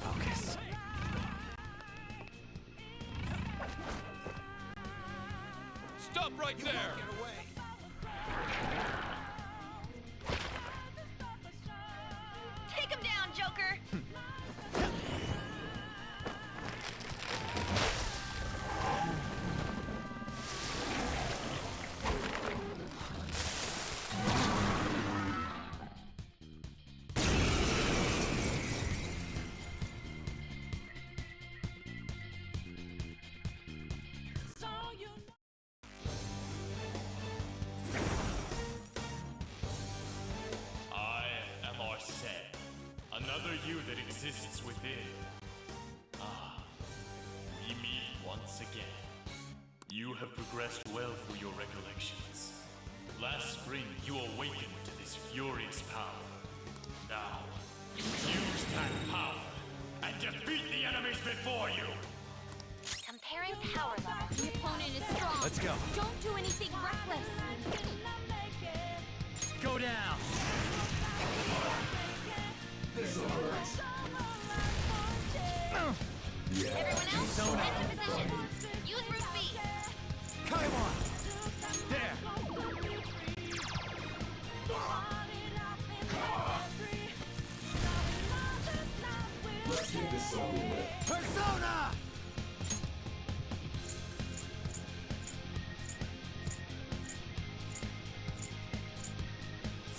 Speaker 11: Focus.
Speaker 12: Stop right there!
Speaker 15: Another you that exists within. Ah, we meet once again. You have progressed well through your recollections. Last spring, you awakened to this furious power. Now, use that power and defeat the enemies before you!
Speaker 7: Comparing power levels. The opponent is strong.
Speaker 11: Let's go.
Speaker 7: Don't do anything reckless.
Speaker 11: Go down!
Speaker 12: This'll hurt.
Speaker 7: Everyone else,
Speaker 11: Zone
Speaker 7: head
Speaker 11: out.
Speaker 7: to position. Use root B.
Speaker 11: Kaiwan! There!
Speaker 12: Let's get this over with.
Speaker 11: Persona!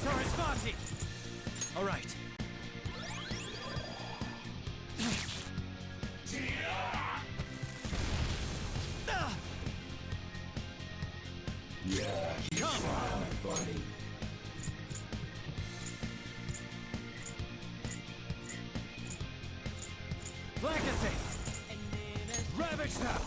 Speaker 11: Sarasvati! All right.
Speaker 12: Yeah,
Speaker 11: Come
Speaker 12: on, buddy.
Speaker 11: Blackassace! Ravage them!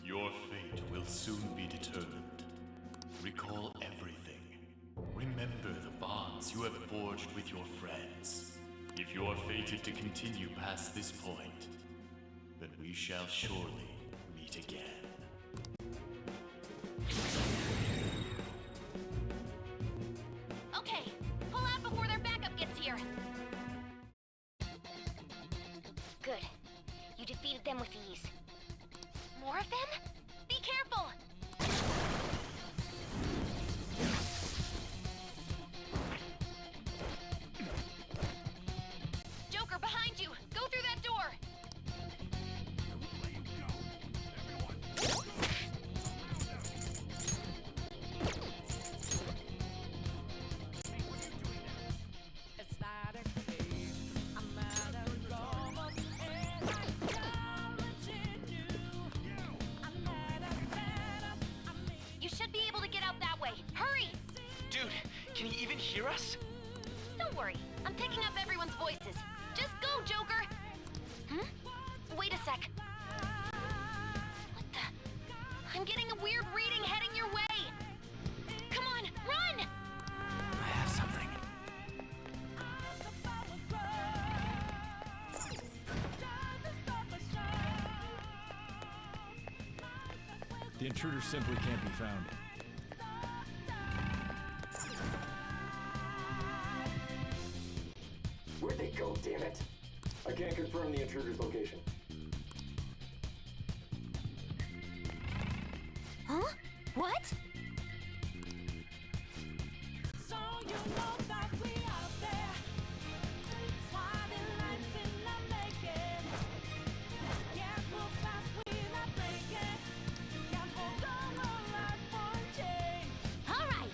Speaker 15: Your fate will soon be determined. Recall everything. Remember the bonds you have forged with your friends. If you are fated to continue past this point, then we shall surely meet again.
Speaker 7: Okay, pull out before their backup gets here. Good. You defeated them with ease. More of them? Be careful! Joker, behind you! Go through that door! You should be able to get out that way. Hurry!
Speaker 3: Dude, can he even hear us?
Speaker 7: Don't worry, I'm picking up everyone's voices. Just go, Joker! Wait a sec. What the? I'm getting a weird reading heading your way! Come on, run!
Speaker 11: I have something.
Speaker 16: The intruder simply can't be found.
Speaker 17: Where'd they go, damn it? I can't confirm the intruder's location.
Speaker 7: Huh? What? All right.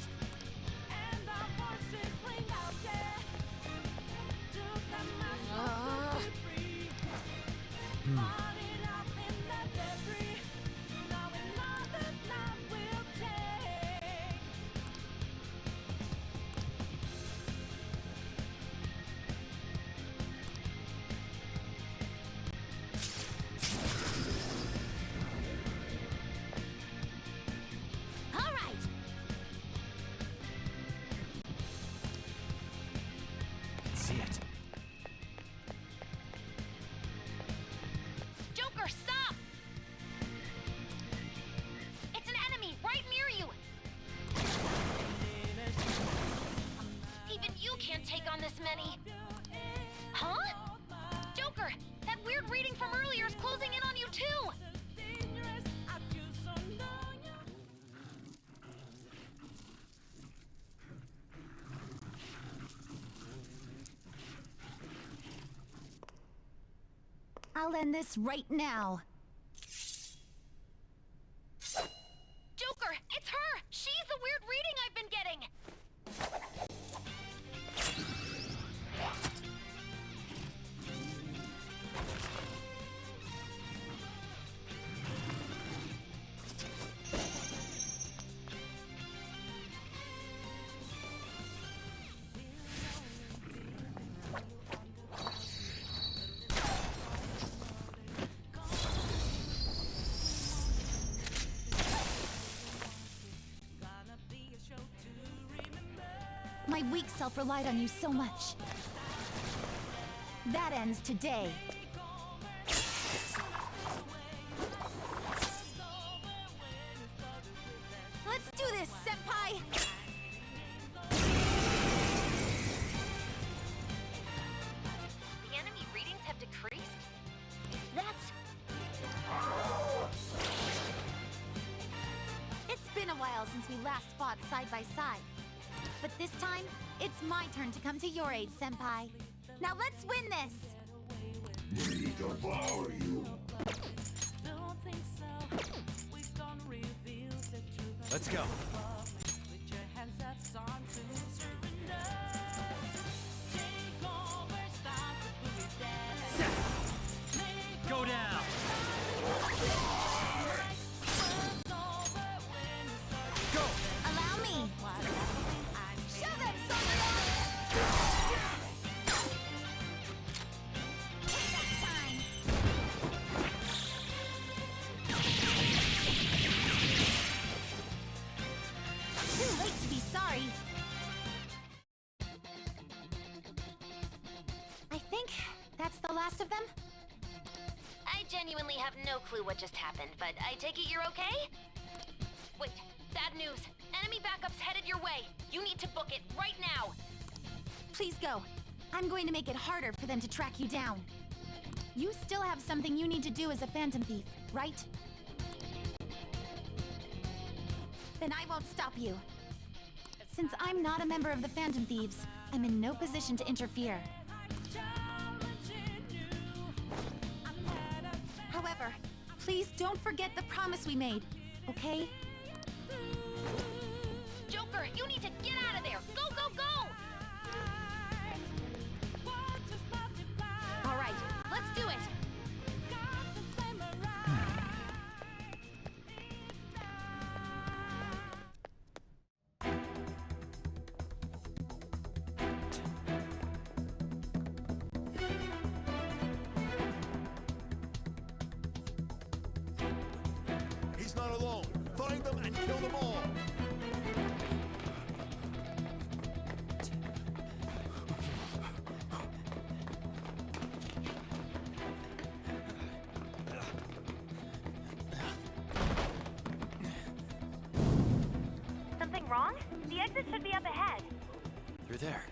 Speaker 7: All right.
Speaker 11: See it.
Speaker 7: Joker, stop! It's an enemy right near you! Even you can't take on this many. Huh? Joker, that weird reading from earlier is closing in on you too!
Speaker 2: I'll end this right now.
Speaker 7: Joker, it's her! She's the weird reading I've been getting!
Speaker 2: My weak self relied on you so much. That ends today. Let's do this, Senpai!
Speaker 7: The enemy readings have decreased? That's...
Speaker 2: It's been a while since we last fought side by side. But this time, it's my turn to come to your aid, Senpai. Now let's win this!
Speaker 17: We devour you.
Speaker 11: Let's go. Go down. Go.
Speaker 2: Allow me. Show them something. Payback time. Too late to be sorry. I think that's the last of them.
Speaker 7: I genuinely have no clue what just happened, but I take it you're okay? Wait, bad news. Enemy backup's headed your way. You need to book it right now.
Speaker 2: Please go. I'm going to make it harder for them to track you down. You still have something you need to do as a Phantom Thief, right? Then I won't stop you. Since I'm not a member of the Phantom Thieves, I'm in no position to interfere. However, please don't forget the promise we made, okay?
Speaker 7: Joker, you need to get out of there! Go, go, go!
Speaker 2: All right, let's do it!
Speaker 12: He's not alone. Find them and kill them all.
Speaker 7: Something wrong? The exit should be up ahead.
Speaker 6: You're there.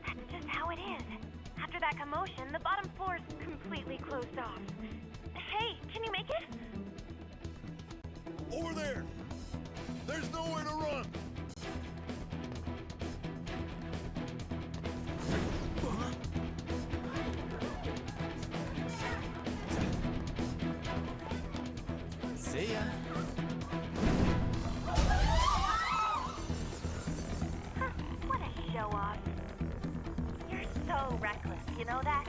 Speaker 7: That's just how it is. After that commotion, the bottom floor's completely closed off. Hey, can you make it?
Speaker 12: Over there. There's nowhere to run.
Speaker 11: See ya.
Speaker 7: What a show-off. You're so reckless, you know that?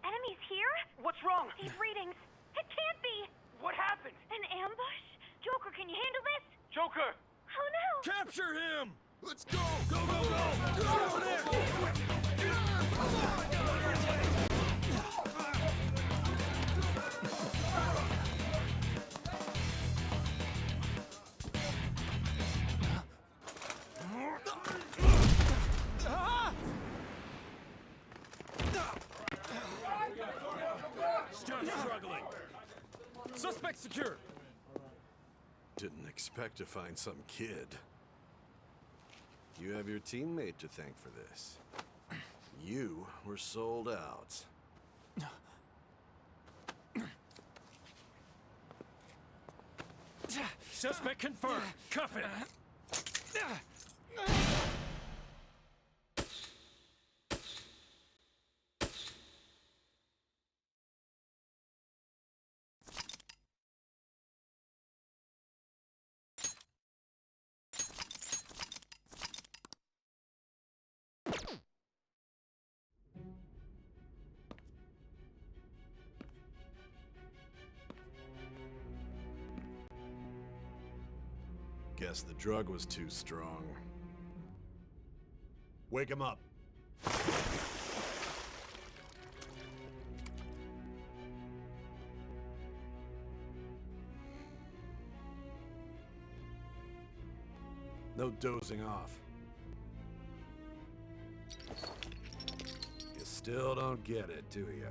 Speaker 7: Enemies here?
Speaker 11: What's wrong?
Speaker 7: These readings. It can't be.
Speaker 11: What happened?
Speaker 7: An ambush? Joker, can you handle this?
Speaker 11: Joker!
Speaker 7: Oh no!
Speaker 12: Capture him. Let's go. Go, go, go. Get over there.
Speaker 16: Stop struggling. Suspect secure.
Speaker 12: Didn't expect to find some kid. You have your teammate to thank for this. You were sold out.
Speaker 16: Suspect confirmed. Cuff it.
Speaker 12: Guess the drug was too strong. Wake him up. No dozing off. You still don't get it, do you?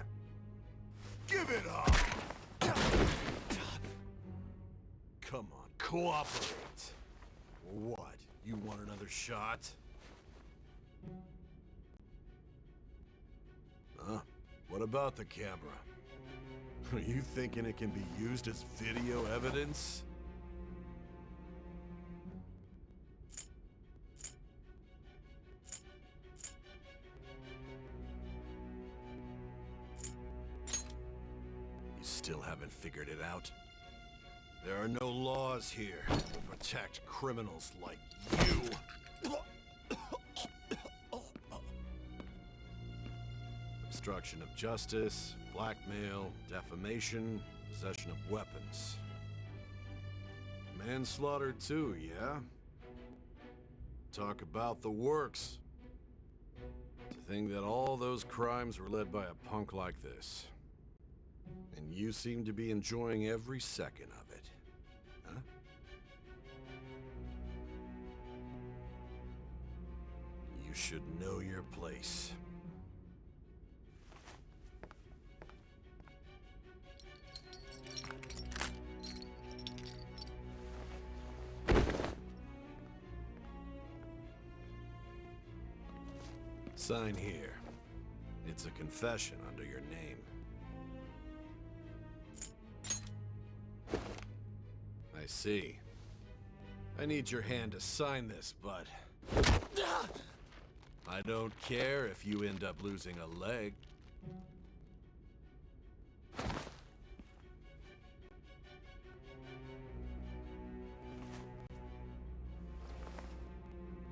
Speaker 12: Give it up! Come on, cooperate. What? You want another shot? Huh? What about the camera? Are you thinking it can be used as video evidence? You still haven't figured it out? There are no laws here to protect criminals like you. Obstruction of justice, blackmail, defamation, possession of weapons. Manslaughter too, yeah? Talk about the works. To think that all those crimes were led by a punk like this. And you seem to be enjoying every second of it. Huh? You should know your place. Sign here. It's a confession under your name. I see. I need your hand to sign this, but... I don't care if you end up losing a leg.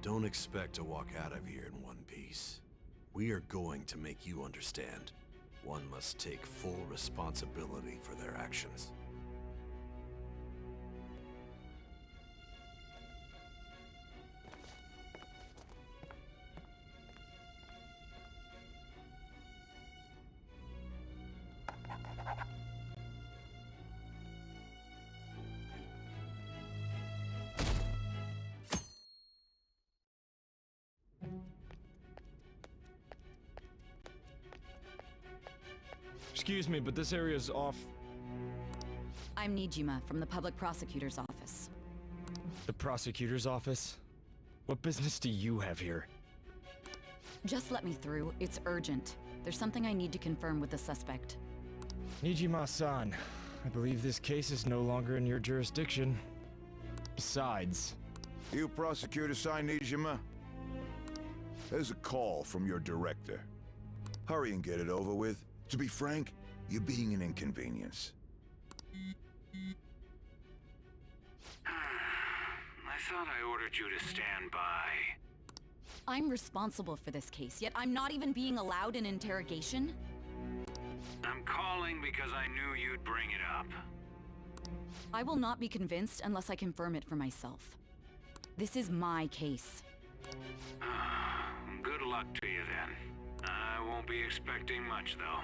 Speaker 12: Don't expect to walk out of here in one piece. We are going to make you understand. One must take full responsibility for their actions.
Speaker 16: Excuse me, but this area's off.
Speaker 9: I'm Nijima from the Public Prosecutor's Office.
Speaker 16: The prosecutor's office? What business do you have here?
Speaker 9: Just let me through. It's urgent. There's something I need to confirm with the suspect.
Speaker 16: Nijima-san, I believe this case is no longer in your jurisdiction. Besides...
Speaker 18: You prosecutor sign Nijima? There's a call from your director. Hurry and get it over with. To be frank, you're being an inconvenience.
Speaker 19: I thought I ordered you to stand by.
Speaker 9: I'm responsible for this case, yet I'm not even being allowed an interrogation?
Speaker 19: I'm calling because I knew you'd bring it up.
Speaker 9: I will not be convinced unless I confirm it for myself. This is my case.
Speaker 19: Good luck to you then. I won't be expecting much, though.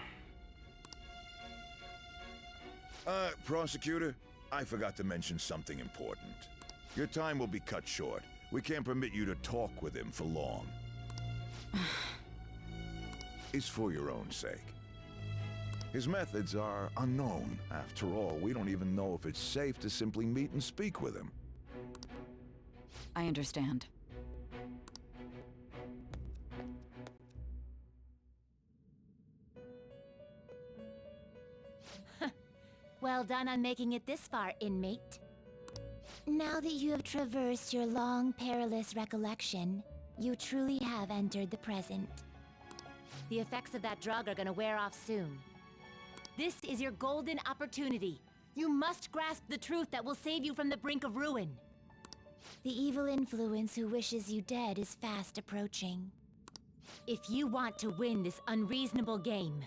Speaker 18: Prosecutor, I forgot to mention something important. Your time will be cut short. We can't permit you to talk with him for long. It's for your own sake. His methods are unknown. After all, we don't even know if it's safe to simply meet and speak with him.
Speaker 9: I understand.
Speaker 5: Well done on making it this far, inmate. Now that you have traversed your long, perilous recollection, you truly have entered the present. The effects of that drug are gonna wear off soon. This is your golden opportunity. You must grasp the truth that will save you from the brink of ruin. The evil influence who wishes you dead is fast approaching. If you want to win this unreasonable game,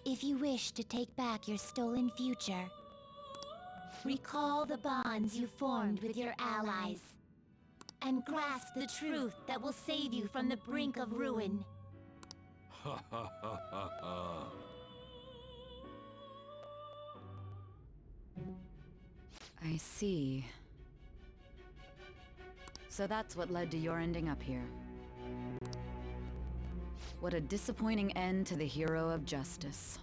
Speaker 5: if you wish to take back your stolen future, recall the bonds you formed with your allies, and grasp the truth that will save you from the brink of ruin.
Speaker 12: Ha ha ha ha ha.
Speaker 9: I see. So that's what led to your ending up here. What a disappointing end to the hero of justice.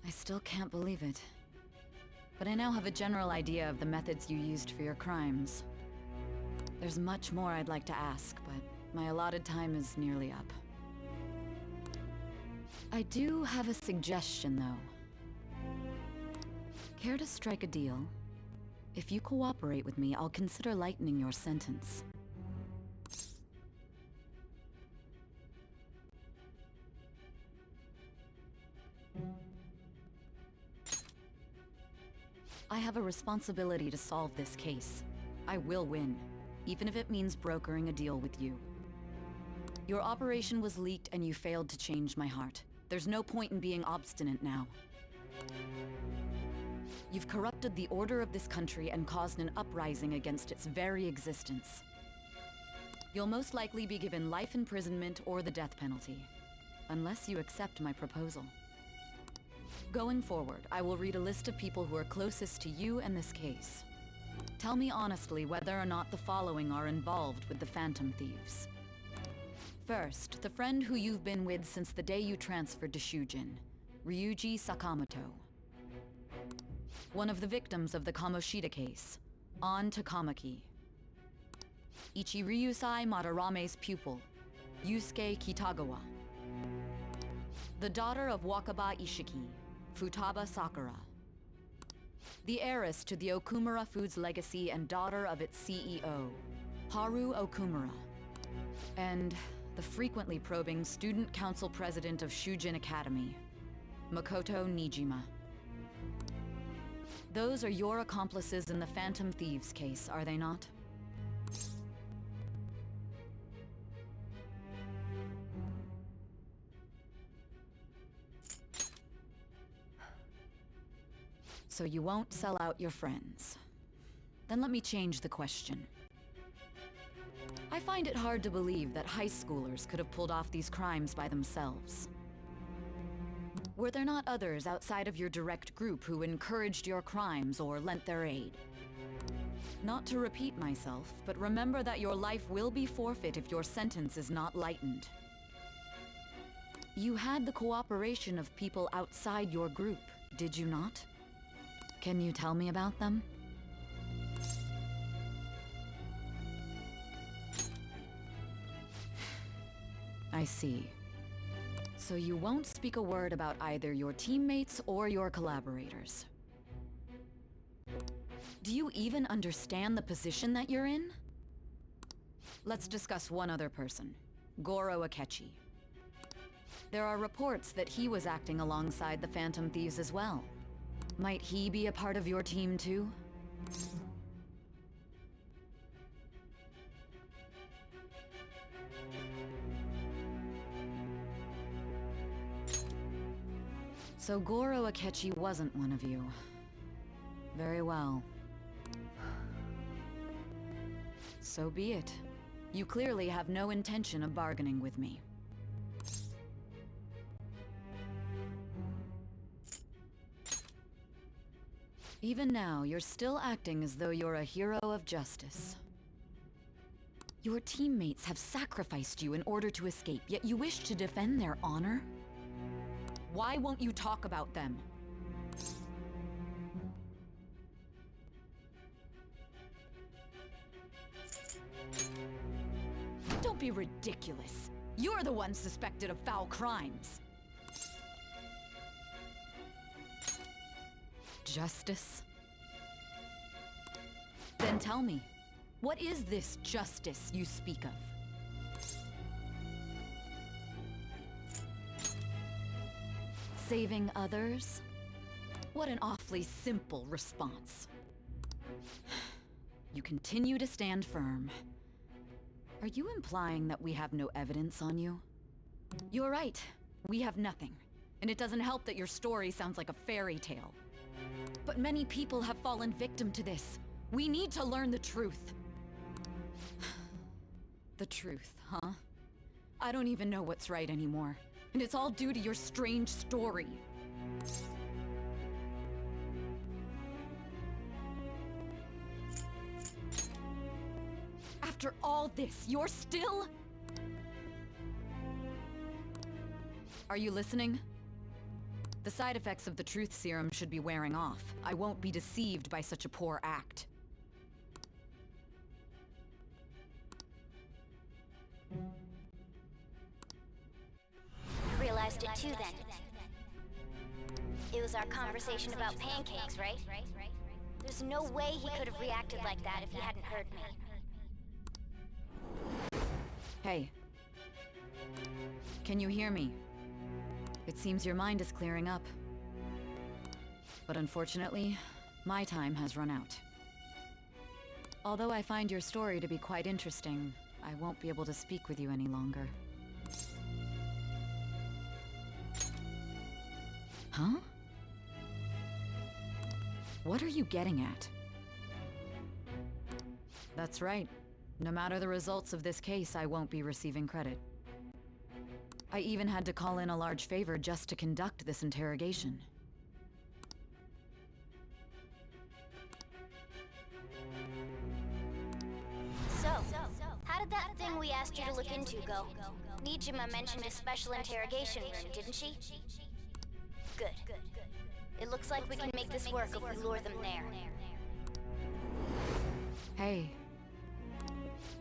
Speaker 9: I still can't believe it. But I now have a general idea of the methods you used for your crimes. There's much more I'd like to ask, but my allotted time is nearly up. I do have a suggestion, though. Care to strike a deal? If you cooperate with me, I'll consider lightening your sentence. I have a responsibility to solve this case. I will win, even if it means brokering a deal with you. Your operation was leaked and you failed to change my heart. There's no point in being obstinate now. You've corrupted the order of this country and caused an uprising against its very existence. You'll most likely be given life imprisonment or the death penalty, unless you accept my proposal. Going forward, I will read a list of people who are closest to you and this case. Tell me honestly whether or not the following are involved with the Phantom Thieves. First, the friend who you've been with since the day you transferred to Shujin, Ryuji Sakamoto. One of the victims of the Kamoshida case, An Takamaki. Ichiryusai Madarame's pupil, Yusuke Kitagawa. The daughter of Wakaba Ishiki, Futaba Sakura. The heiress to the Okumura Foods legacy and daughter of its CEO, Haru Okumura. And the frequently probing student council president of Shujin Academy, Makoto Nijima. Those are your accomplices in the Phantom Thieves case, are they not? So you won't sell out your friends. Then let me change the question. I find it hard to believe that high schoolers could have pulled off these crimes by themselves. Were there not others outside of your direct group who encouraged your crimes or lent their aid? Not to repeat myself, but remember that your life will be forfeit if your sentence is not lightened. You had the cooperation of people outside your group, did you not? Can you tell me about them? I see. So you won't speak a word about either your teammates or your collaborators. Do you even understand the position that you're in? Let's discuss one other person, Goro Akechi. There are reports that he was acting alongside the Phantom Thieves as well. Might he be a part of your team too? So Goro Akechi wasn't one of you. Very well. So be it. You clearly have no intention of bargaining with me. Even now, you're still acting as though you're a hero of justice. Your teammates have sacrificed you in order to escape, yet you wish to defend their honor? Why won't you talk about them? Don't be ridiculous. You're the one suspected of foul crimes. Justice? Then tell me, what is this justice you speak of? Saving others? What an awfully simple response. You continue to stand firm. Are you implying that we have no evidence on you? You're right. We have nothing. And it doesn't help that your story sounds like a fairy tale. But many people have fallen victim to this. We need to learn the truth. The truth, huh? I don't even know what's right anymore. And it's all due to your strange story. all this, you're still... Are you listening? The side effects of the truth serum should be wearing off. I won't be deceived by such a poor act.
Speaker 2: You realized it too then. It was our conversation about pancakes, right? There's no way he could have reacted like that if he hadn't heard me.
Speaker 9: Hey. Can you hear me? It seems your mind is clearing up. But unfortunately, my time has run out. Although I find your story to be quite interesting, I won't be able to speak with you any longer. Huh? What are you getting at? That's right. No matter the results of this case, I won't be receiving credit. I even had to call in a large favor just to conduct this interrogation.
Speaker 2: So, how did that thing we asked you to look into go? Nijima mentioned a special interrogation room, didn't she? Good. It looks like we can make this work if we lure them there.
Speaker 9: Hey.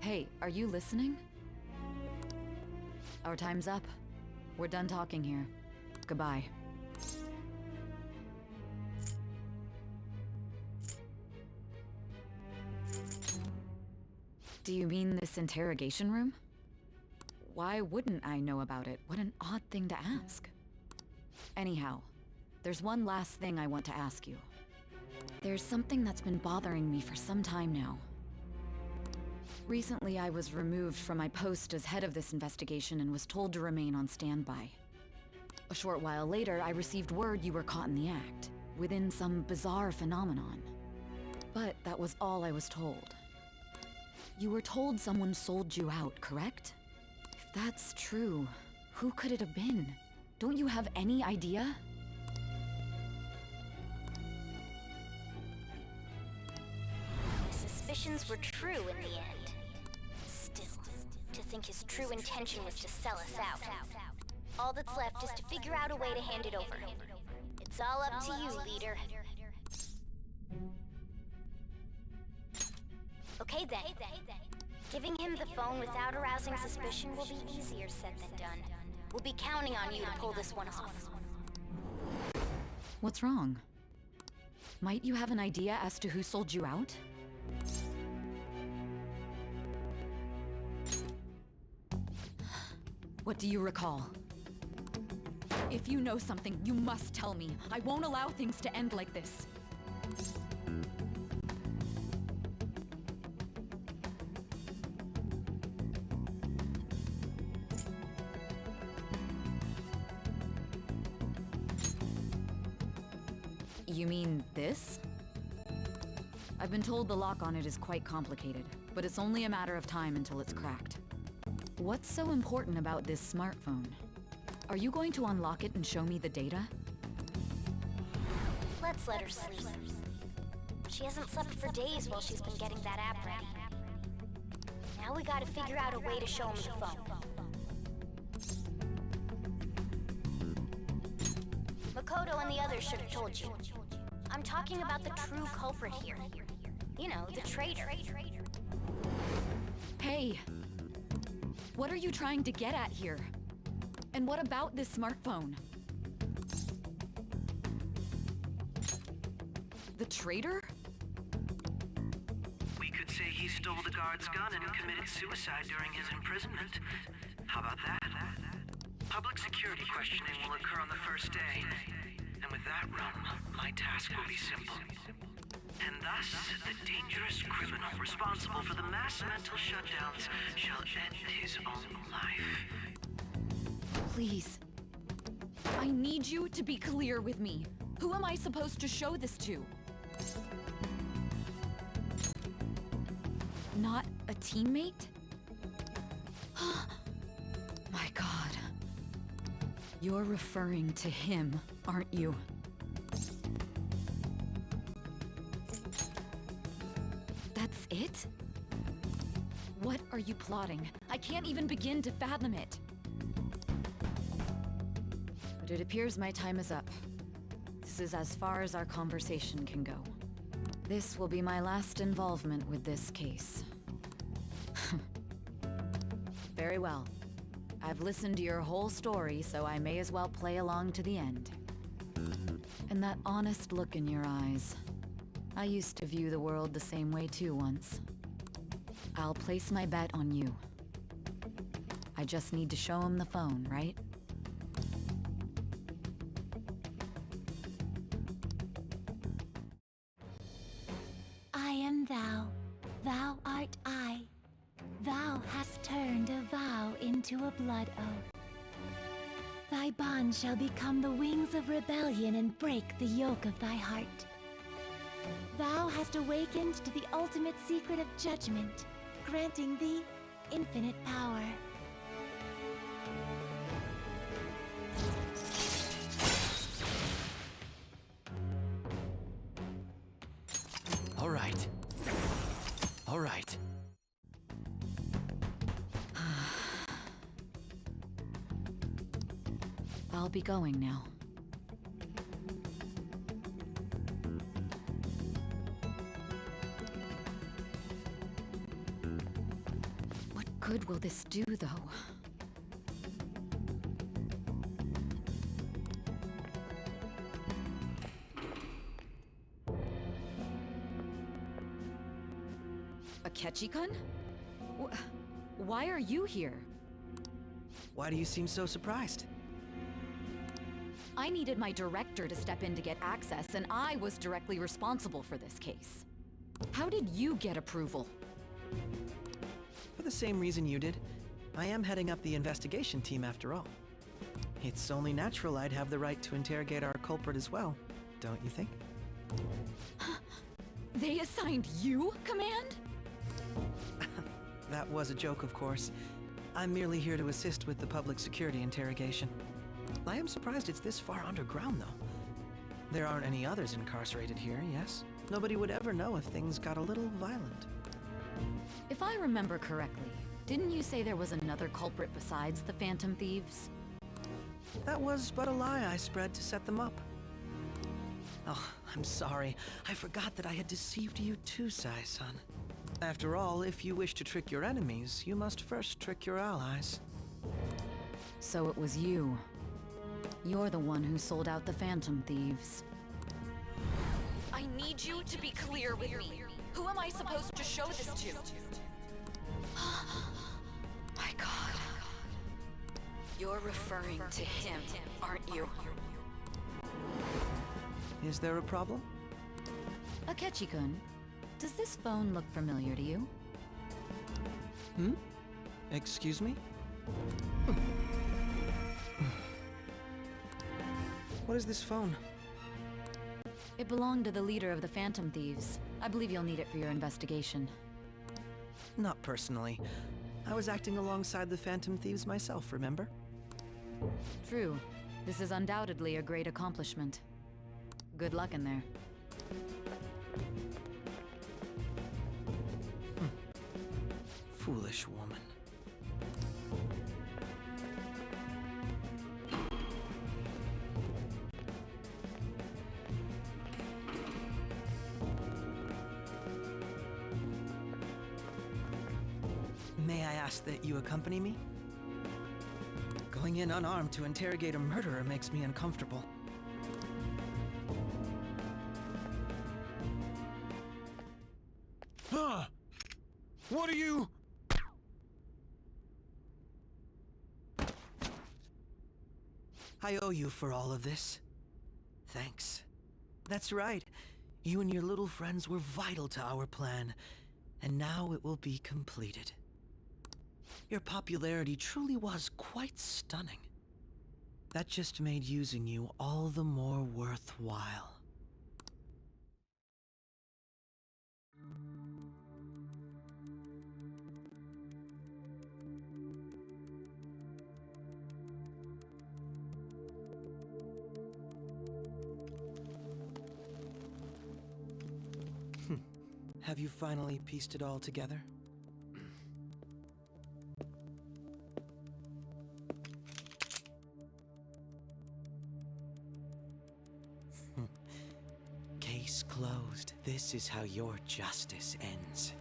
Speaker 9: Hey, are you listening? Our time's up. We're done talking here. Goodbye. Do you mean this interrogation room? Why wouldn't I know about it? What an odd thing to ask. Anyhow, there's one last thing I want to ask you. There's something that's been bothering me for some time now. Recently, I was removed from my post as head of this investigation and was told to remain on standby. A short while later, I received word you were caught in the act, within some bizarre phenomenon. But that was all I was told. You were told someone sold you out, correct? If that's true, who could it have been? Don't you have any idea?
Speaker 2: My suspicions were true in the end. Still, to think his true intention was to sell us out. All that's left is to figure out a way to hand it over. It's all up to you, leader. Okay then. Giving him the phone without arousing suspicion will be easier said than done. We'll be counting on you to pull this one off.
Speaker 9: What's wrong? Might you have an idea as to who sold you out? What do you recall? If you know something, you must tell me. I won't allow things to end like this. You mean this? I've been told the lock on it is quite complicated, but it's only a matter of time until it's cracked. What's so important about this smartphone? Are you going to unlock it and show me the data?
Speaker 2: Let's let her sleep. She hasn't slept for days while she's been getting that app ready. Now we gotta figure out a way to show him the phone. Makoto and the others should have told you. I'm talking about the true culprit here. You know, the traitor.
Speaker 9: Hey! What are you trying to get at here? And what about this smartphone? The traitor?
Speaker 20: We could say he stole the guard's gun and committed suicide during his imprisonment. How about that? Public security questioning will occur on the first day. And with that realm, my task will be simple. And thus, the dangerous criminal responsible for the mass mental shutdowns shall end his own life.
Speaker 9: Please. I need you to be clear with me. Who am I supposed to show this to? Not a teammate? My God. You're referring to him, aren't you? That's it? What are are you plotting? I can't even begin to fathom it. But it appears my time is up. This is as far as our conversation can go. This will be my last involvement with this case. Very well. I've listened to your whole story, so I may as well play along to the end. And that honest look in your eyes. I used to view the world the same way too once. I'll place my bet on you. I just need to show him the phone, right?
Speaker 5: I am thou, thou art I. Thou hast turned a vow into a blood oath. Thy bond shall become the wings of rebellion and break the yoke of thy heart. Thou hast awakened to the ultimate secret of judgment, granting thee infinite power.
Speaker 3: All right. All right.
Speaker 9: I'll be going now. What good will this do, though? Akechi-kun? Why are you here?
Speaker 3: Why do you seem so surprised?
Speaker 9: I needed my director to step in to get access, and I was directly responsible for this case. How did you get approval?
Speaker 3: For the same reason you did. I am heading up the investigation team after all. It's only natural I'd have the right to interrogate our culprit as well, don't you think?
Speaker 9: They assigned you command?
Speaker 3: That was a joke, of course. I'm merely here to assist with the public security interrogation. I am surprised it's this far underground, though. There aren't any others incarcerated here, yes? Nobody would ever know if things got a little violent.
Speaker 9: If I remember correctly, didn't you say there was another culprit besides the Phantom Thieves?
Speaker 3: That was but a lie I spread to set them up. Oh, I'm sorry. I forgot that I had deceived you too, Sai-san. After all, if you wish to trick your enemies, you must first trick your allies.
Speaker 9: So it was you. You're the one who sold out the Phantom Thieves. I need you to be clear with me. Who am I supposed to show this to? My God. You're referring to him, aren't you?
Speaker 3: Is there a problem?
Speaker 9: Akechi-kun, does this phone look familiar to you?
Speaker 3: Hmm? Excuse me? What is this phone?
Speaker 9: It belonged to the leader of the Phantom Thieves. I believe you'll need it for your investigation.
Speaker 3: Not personally. I was acting alongside the Phantom Thieves myself, remember?
Speaker 9: True. This is undoubtedly a great accomplishment. Good luck in there.
Speaker 3: Foolish woman. May I ask that you accompany me? Going in unarmed to interrogate a murderer makes me uncomfortable.
Speaker 18: Huh? What are you?
Speaker 3: I owe you for all of this. Thanks. That's right. You and your little friends were vital to our plan, and now it will be completed. Your popularity truly was quite stunning. That just made using you all the more worthwhile. Have you finally pieced it all together? Case closed. This is how your justice ends.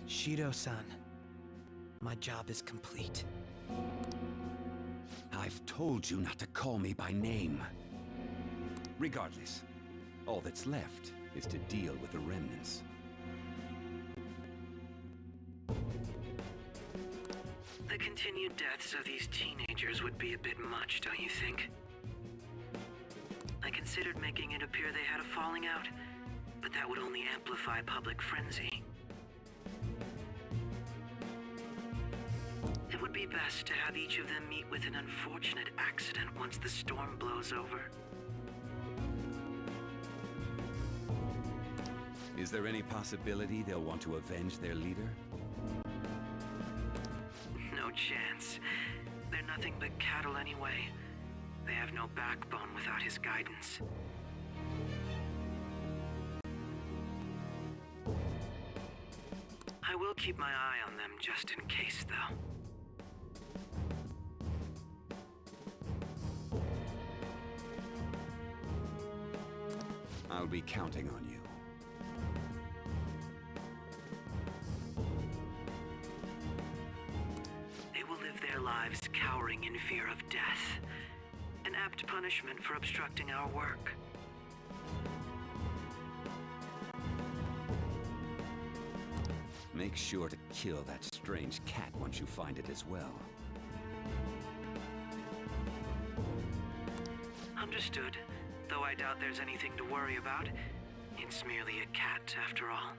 Speaker 3: Shido-san, my job is complete.
Speaker 21: I've told you not to call me by name. Regardless, all that's left is to deal with the remnants.
Speaker 20: The continued deaths of these teenagers would be a bit much, don't you think? I considered making it appear they had a falling out, but that would only amplify public frenzy. It would be best to have each of them meet with an unfortunate accident once the storm blows over.
Speaker 21: Is there any possibility they'll want to avenge their leader?
Speaker 20: No chance. They're nothing but cattle anyway. They have no backbone without his guidance. I will keep my eye on them just in case, though.
Speaker 21: I'll be counting on you.
Speaker 20: They will live their lives cowering in fear of death. An apt punishment for obstructing our work.
Speaker 21: Make sure to kill that strange cat once you find it as well.
Speaker 20: Understood. Though I doubt there's anything to worry about. It's merely a cat, after all.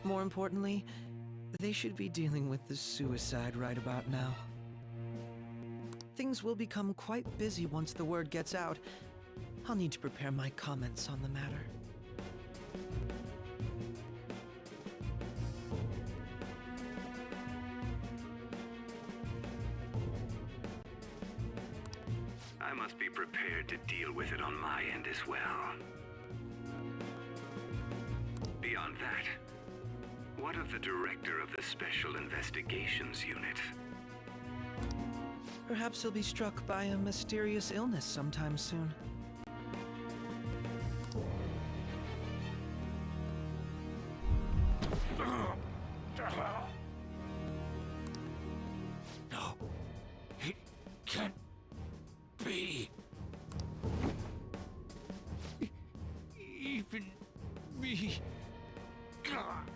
Speaker 3: More importantly, they should be dealing with the suicide right about now. things will become quite busy once the word gets out. I'll need to prepare my comments on the matter.
Speaker 21: I must be prepared to deal with it on my end as well. Beyond that, what of the director of the Special Investigations Unit?
Speaker 3: Perhaps he'll be struck by a mysterious illness sometime soon.
Speaker 4: No, it can't be. Even me. God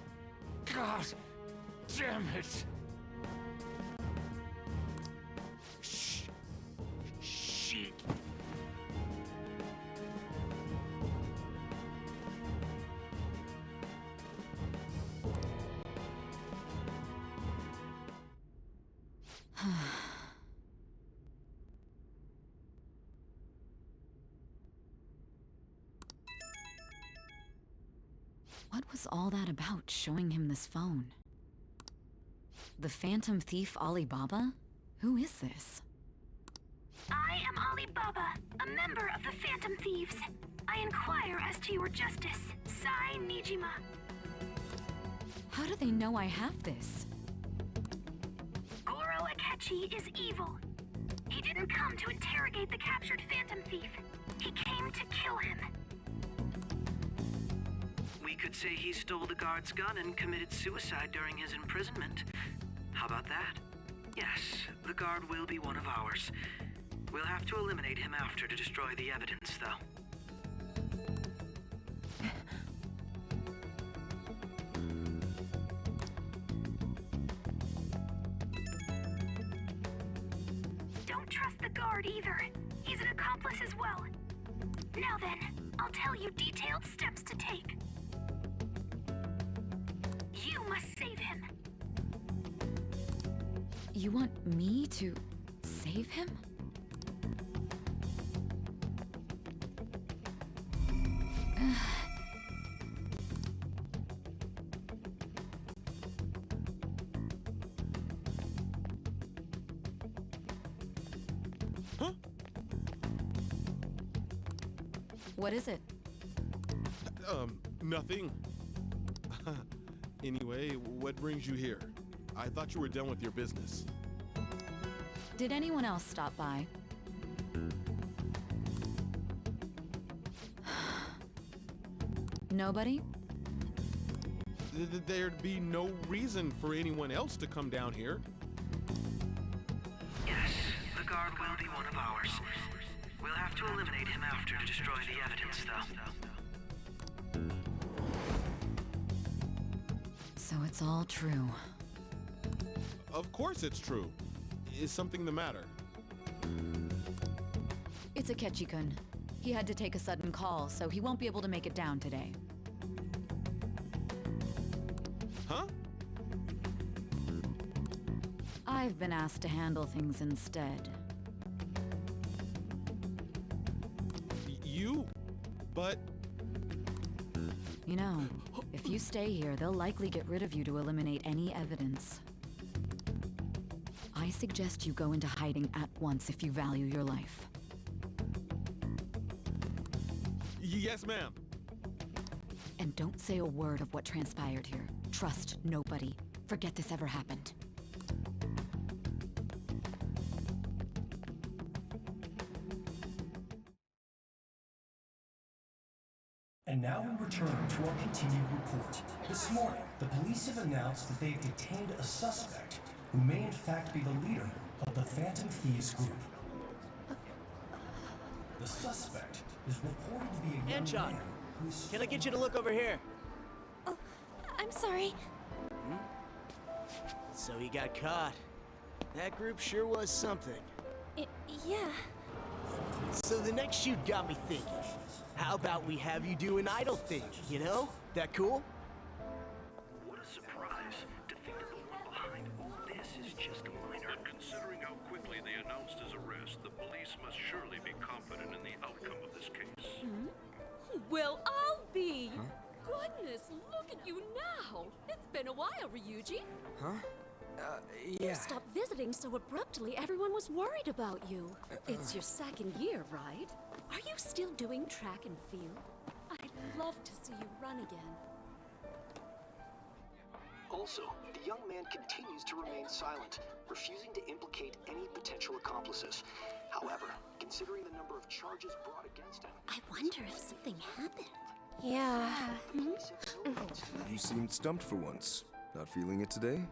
Speaker 4: damn it. Shit.
Speaker 9: What was all that about, showing him this phone? The Phantom Thief Alibaba? Who is this?
Speaker 7: I am Alibaba, a member of the Phantom Thieves. I inquire as to your justice, Sai Nijima.
Speaker 9: How do they know I have this?
Speaker 7: Goro Akechi is evil. He didn't come to interrogate the captured Phantom Thief. He came to kill him.
Speaker 20: We could say he stole the guard's gun and committed suicide during his imprisonment. How about that? Yes, the guard will be one of ours. We'll have to eliminate him after to destroy the evidence, though.
Speaker 7: Don't trust the guard either. He's an accomplice as well. Now then, I'll tell you detailed steps to take. You must save him.
Speaker 9: You want me to save him?
Speaker 15: Huh?
Speaker 9: What is it?
Speaker 15: Nothing. Anyway, what brings you here? I thought you were done with your business.
Speaker 9: Did anyone else stop by? Nobody?
Speaker 15: There'd be no reason for anyone else to come down here.
Speaker 20: Yes, the guard will be one of ours. We'll have to eliminate him after to destroy the evidence, though.
Speaker 9: So it's all true.
Speaker 15: Of course it's true. Is something the matter?
Speaker 9: It's Akechi-kun. He had to take a sudden call, so he won't be able to make it down today.
Speaker 15: Huh?
Speaker 9: I've been asked to handle things instead.
Speaker 15: You? But...
Speaker 9: You know, if you stay here, they'll likely get rid of you to eliminate any evidence. I suggest you go into hiding at once if you value your life.
Speaker 15: Yes, ma'am.
Speaker 9: And don't say a word of what transpired here. Trust nobody. Forget this ever happened.
Speaker 22: And now we return to our continued report. This morning, the police have announced that they've detained a suspect who may in fact be the leader of the Phantom Thieves group. The suspect is reported to be a young
Speaker 23: Anchon,
Speaker 22: man who's...
Speaker 23: can I get you to look over here?
Speaker 5: Oh, I'm sorry.
Speaker 23: So he got caught. That group sure was something.
Speaker 5: Yeah.
Speaker 23: So the next shoot got me thinking. How about we have you do an idol thing, you know? That cool?
Speaker 19: What a surprise to think that the one behind all this is just a minor. And considering how quickly they announced his arrest,
Speaker 1: Police must surely be confident in the outcome of this case.
Speaker 10: Well, I'll be. Goodness, look at you now. It's been a while, Ryuji.
Speaker 11: Huh?
Speaker 10: You
Speaker 11: Yeah.
Speaker 10: stopped visiting so abruptly, everyone was worried about you. It's your second year, right? Are you still doing track and field? I'd love to see you run again.
Speaker 22: Also, the young man continues to remain silent, refusing to implicate any potential accomplices. However, considering the number of charges brought against him...
Speaker 10: I wonder if something happened.
Speaker 5: Yeah.
Speaker 13: You seemed stumped for once. Not feeling it today?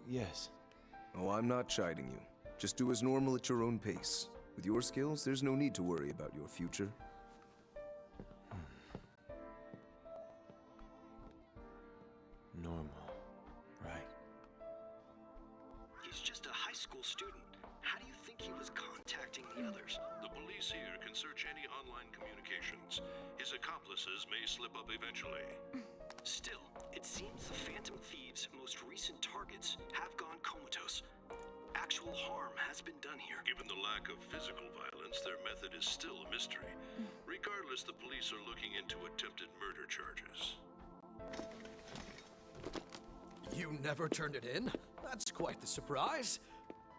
Speaker 8: Yes.
Speaker 13: Oh, I'm not chiding you. Just do as normal at your own pace. With your skills, there's no need to worry about your future.
Speaker 8: Normal. Right.
Speaker 22: He's just a high school student. How do you think he was contacting the others?
Speaker 1: The police here can search any online communications. His accomplices may slip up eventually.
Speaker 22: Still, it seems the Phantom Thieves' most recent targets have gone comatose. Actual harm has been done here.
Speaker 1: Given the lack of physical violence, their method is still a mystery. Regardless, the police are looking into attempted murder charges.
Speaker 23: You never turned it in? That's quite the surprise.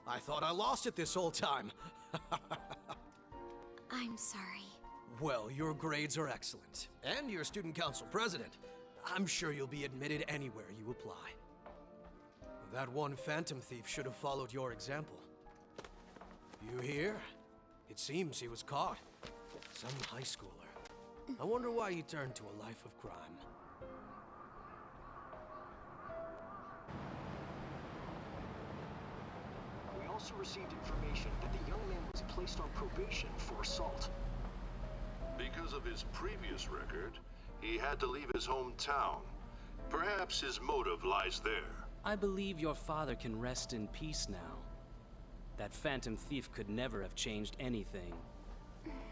Speaker 23: I thought I lost it this whole time.
Speaker 5: I'm sorry.
Speaker 23: Well, your grades are excellent. And you're student council president. I'm sure you'll be admitted anywhere you apply. That one phantom thief should have followed your example. You hear? It seems he was caught. Some high schooler. I wonder why he turned to a life of crime.
Speaker 22: We also received information that the young man was placed on probation for assault.
Speaker 1: Because of his previous record, he had to leave his hometown. Perhaps his motive lies there.
Speaker 24: I believe your father can rest in peace now. That phantom thief could never have changed anything.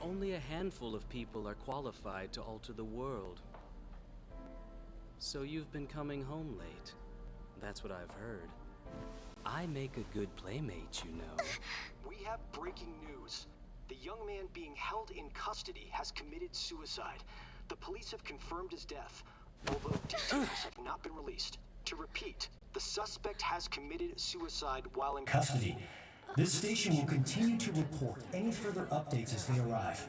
Speaker 24: Only a handful of people are qualified to alter the world. So you've been coming home late. That's what I've heard. I make a good playmate, you know.
Speaker 22: We have breaking news. The young man being held in custody has committed suicide. The police have confirmed his death, although details have not been released. To repeat, the suspect has committed suicide while in custody. This station will continue to report any further updates as they arrive.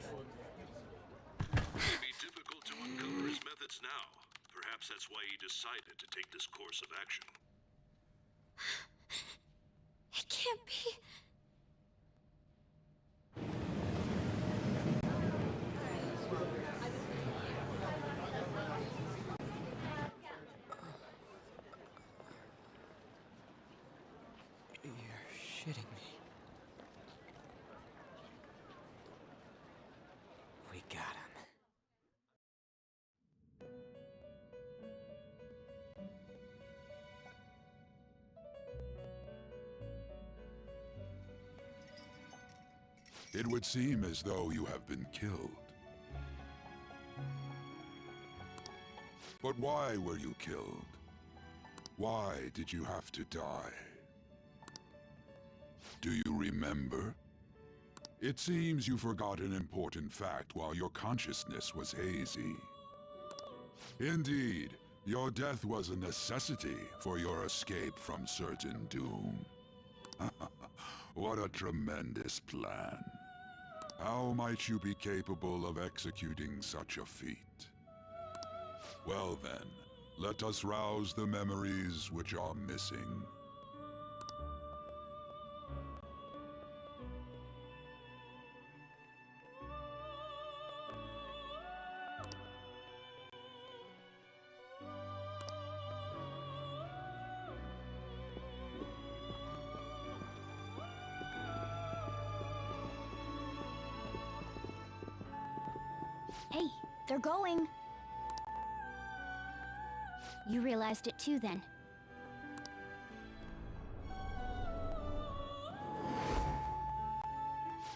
Speaker 1: It may be difficult to uncover his methods now. Perhaps that's why he decided to take this course of action.
Speaker 5: It can't be.
Speaker 11: You're shitting me. We got him.
Speaker 18: It would seem as though you have been killed. But why were you killed? Why did you have to die? Do you remember? It seems you forgot an important fact while your consciousness was hazy. Indeed, your death was a necessity for your escape from certain doom. What a tremendous plan. How might you be capable of executing such a feat? Well then, let us rouse the memories which are missing.
Speaker 2: Hey, they're going. You realized it too, then.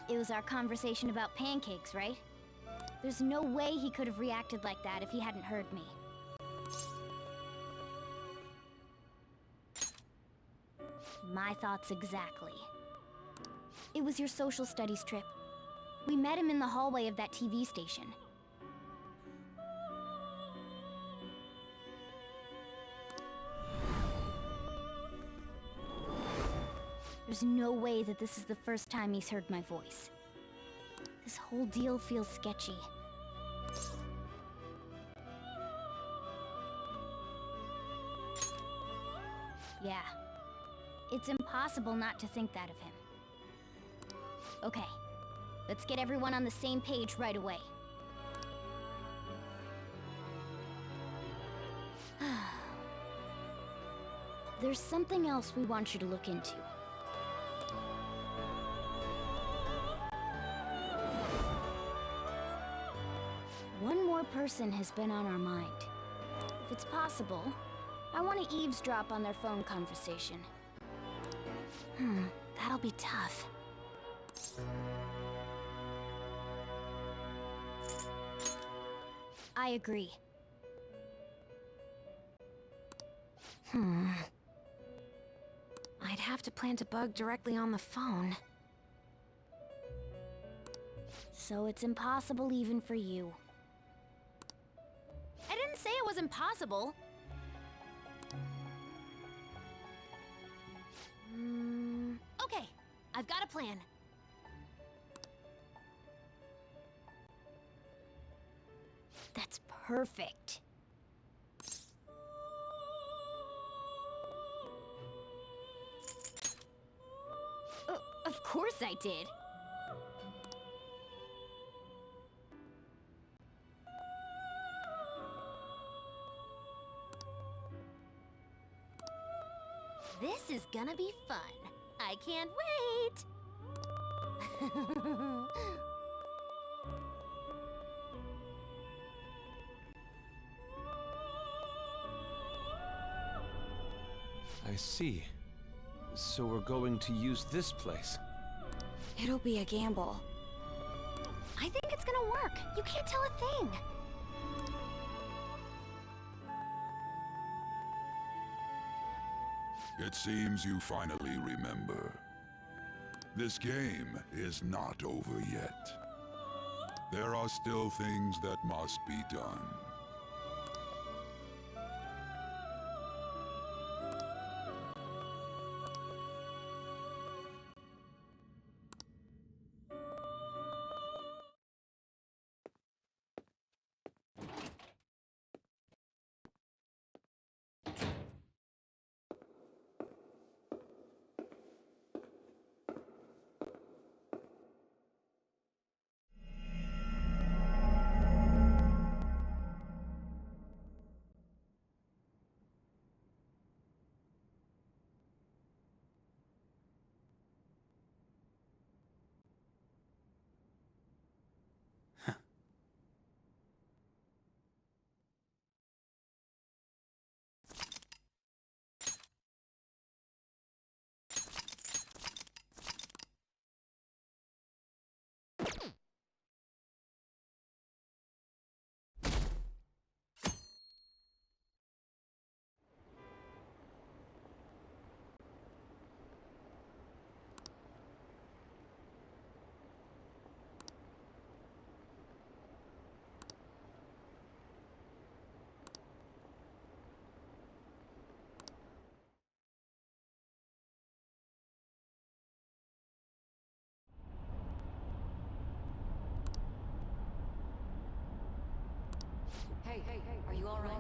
Speaker 2: It was our conversation about pancakes, right? There's no way he could have reacted like that if he hadn't heard me. My thoughts exactly. It was your social studies trip. We met him in the hallway of that TV station. There's no way that this is the first time he's heard my voice. This whole deal feels sketchy. Yeah. It's impossible not to think that of him. Okay. Let's get everyone on the same page right away. There's something else we want you to look into. One more person has been on our mind. If it's possible, I want to eavesdrop on their phone conversation. That'll be tough. I agree. I'd have to plant a bug directly on the phone. So it's impossible even for you.
Speaker 7: I didn't say it was impossible. Okay, I've got a plan.
Speaker 2: That's perfect.
Speaker 7: Of course I did. This is gonna be fun. I can't wait!
Speaker 8: I see. So we're going to use this place.
Speaker 2: It'll be a gamble.
Speaker 7: I think it's gonna work. You can't tell a thing.
Speaker 18: It seems you finally remember. This game is not over yet. There are still things that must be done.
Speaker 9: Hey, are you all right?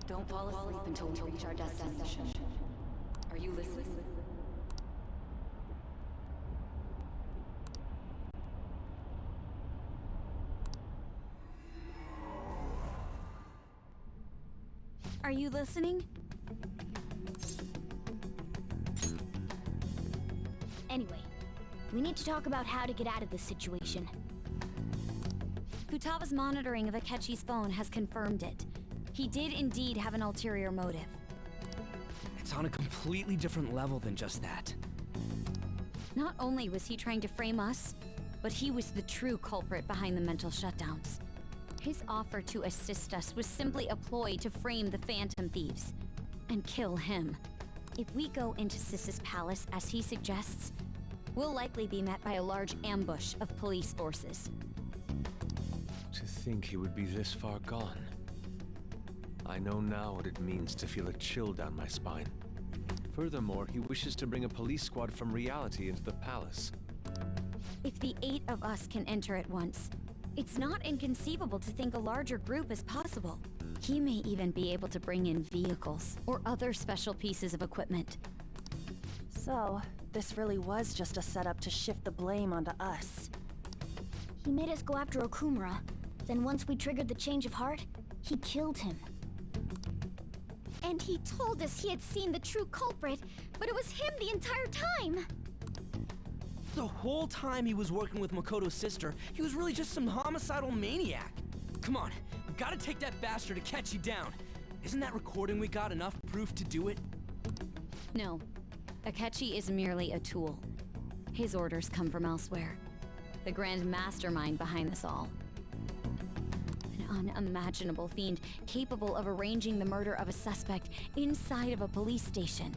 Speaker 9: Don't fall asleep until we reach our destination. Are you listening?
Speaker 2: Are you listening? Anyway, we need to talk about how to get out of this situation. Futaga's monitoring of Akechi's phone has confirmed it. He did indeed have an ulterior motive.
Speaker 11: It's on a completely different level than just that.
Speaker 2: Not only was he trying to frame us, but he was the true culprit behind the mental shutdowns. His offer to assist us was simply a ploy to frame the Phantom Thieves and kill him. If we go into Sis's palace as he suggests, we'll likely be met by a large ambush of police forces.
Speaker 8: To think he would be this far gone. I know now what it means to feel a chill down my spine. Furthermore, he wishes to bring a police squad from reality into the palace.
Speaker 2: If the 8 of us can enter at once, it's not inconceivable to think a larger group is possible. He may even be able to bring in vehicles or other special pieces of equipment.
Speaker 6: So, this really was just a setup to shift the blame onto us.
Speaker 2: He made us go after Okumura. Then once we triggered the change of heart, he killed him. And he told us he had seen the true culprit, but it was him the entire time!
Speaker 11: The whole time he was working with Makoto's sister, he was really just some homicidal maniac. Come on, we gotta take that bastard Akechi down. Isn't that recording we got enough proof to do it?
Speaker 2: No. Akechi is merely a tool. His orders come from elsewhere. The grand mastermind behind this all. An unimaginable fiend capable of arranging the murder of a suspect inside of a police station.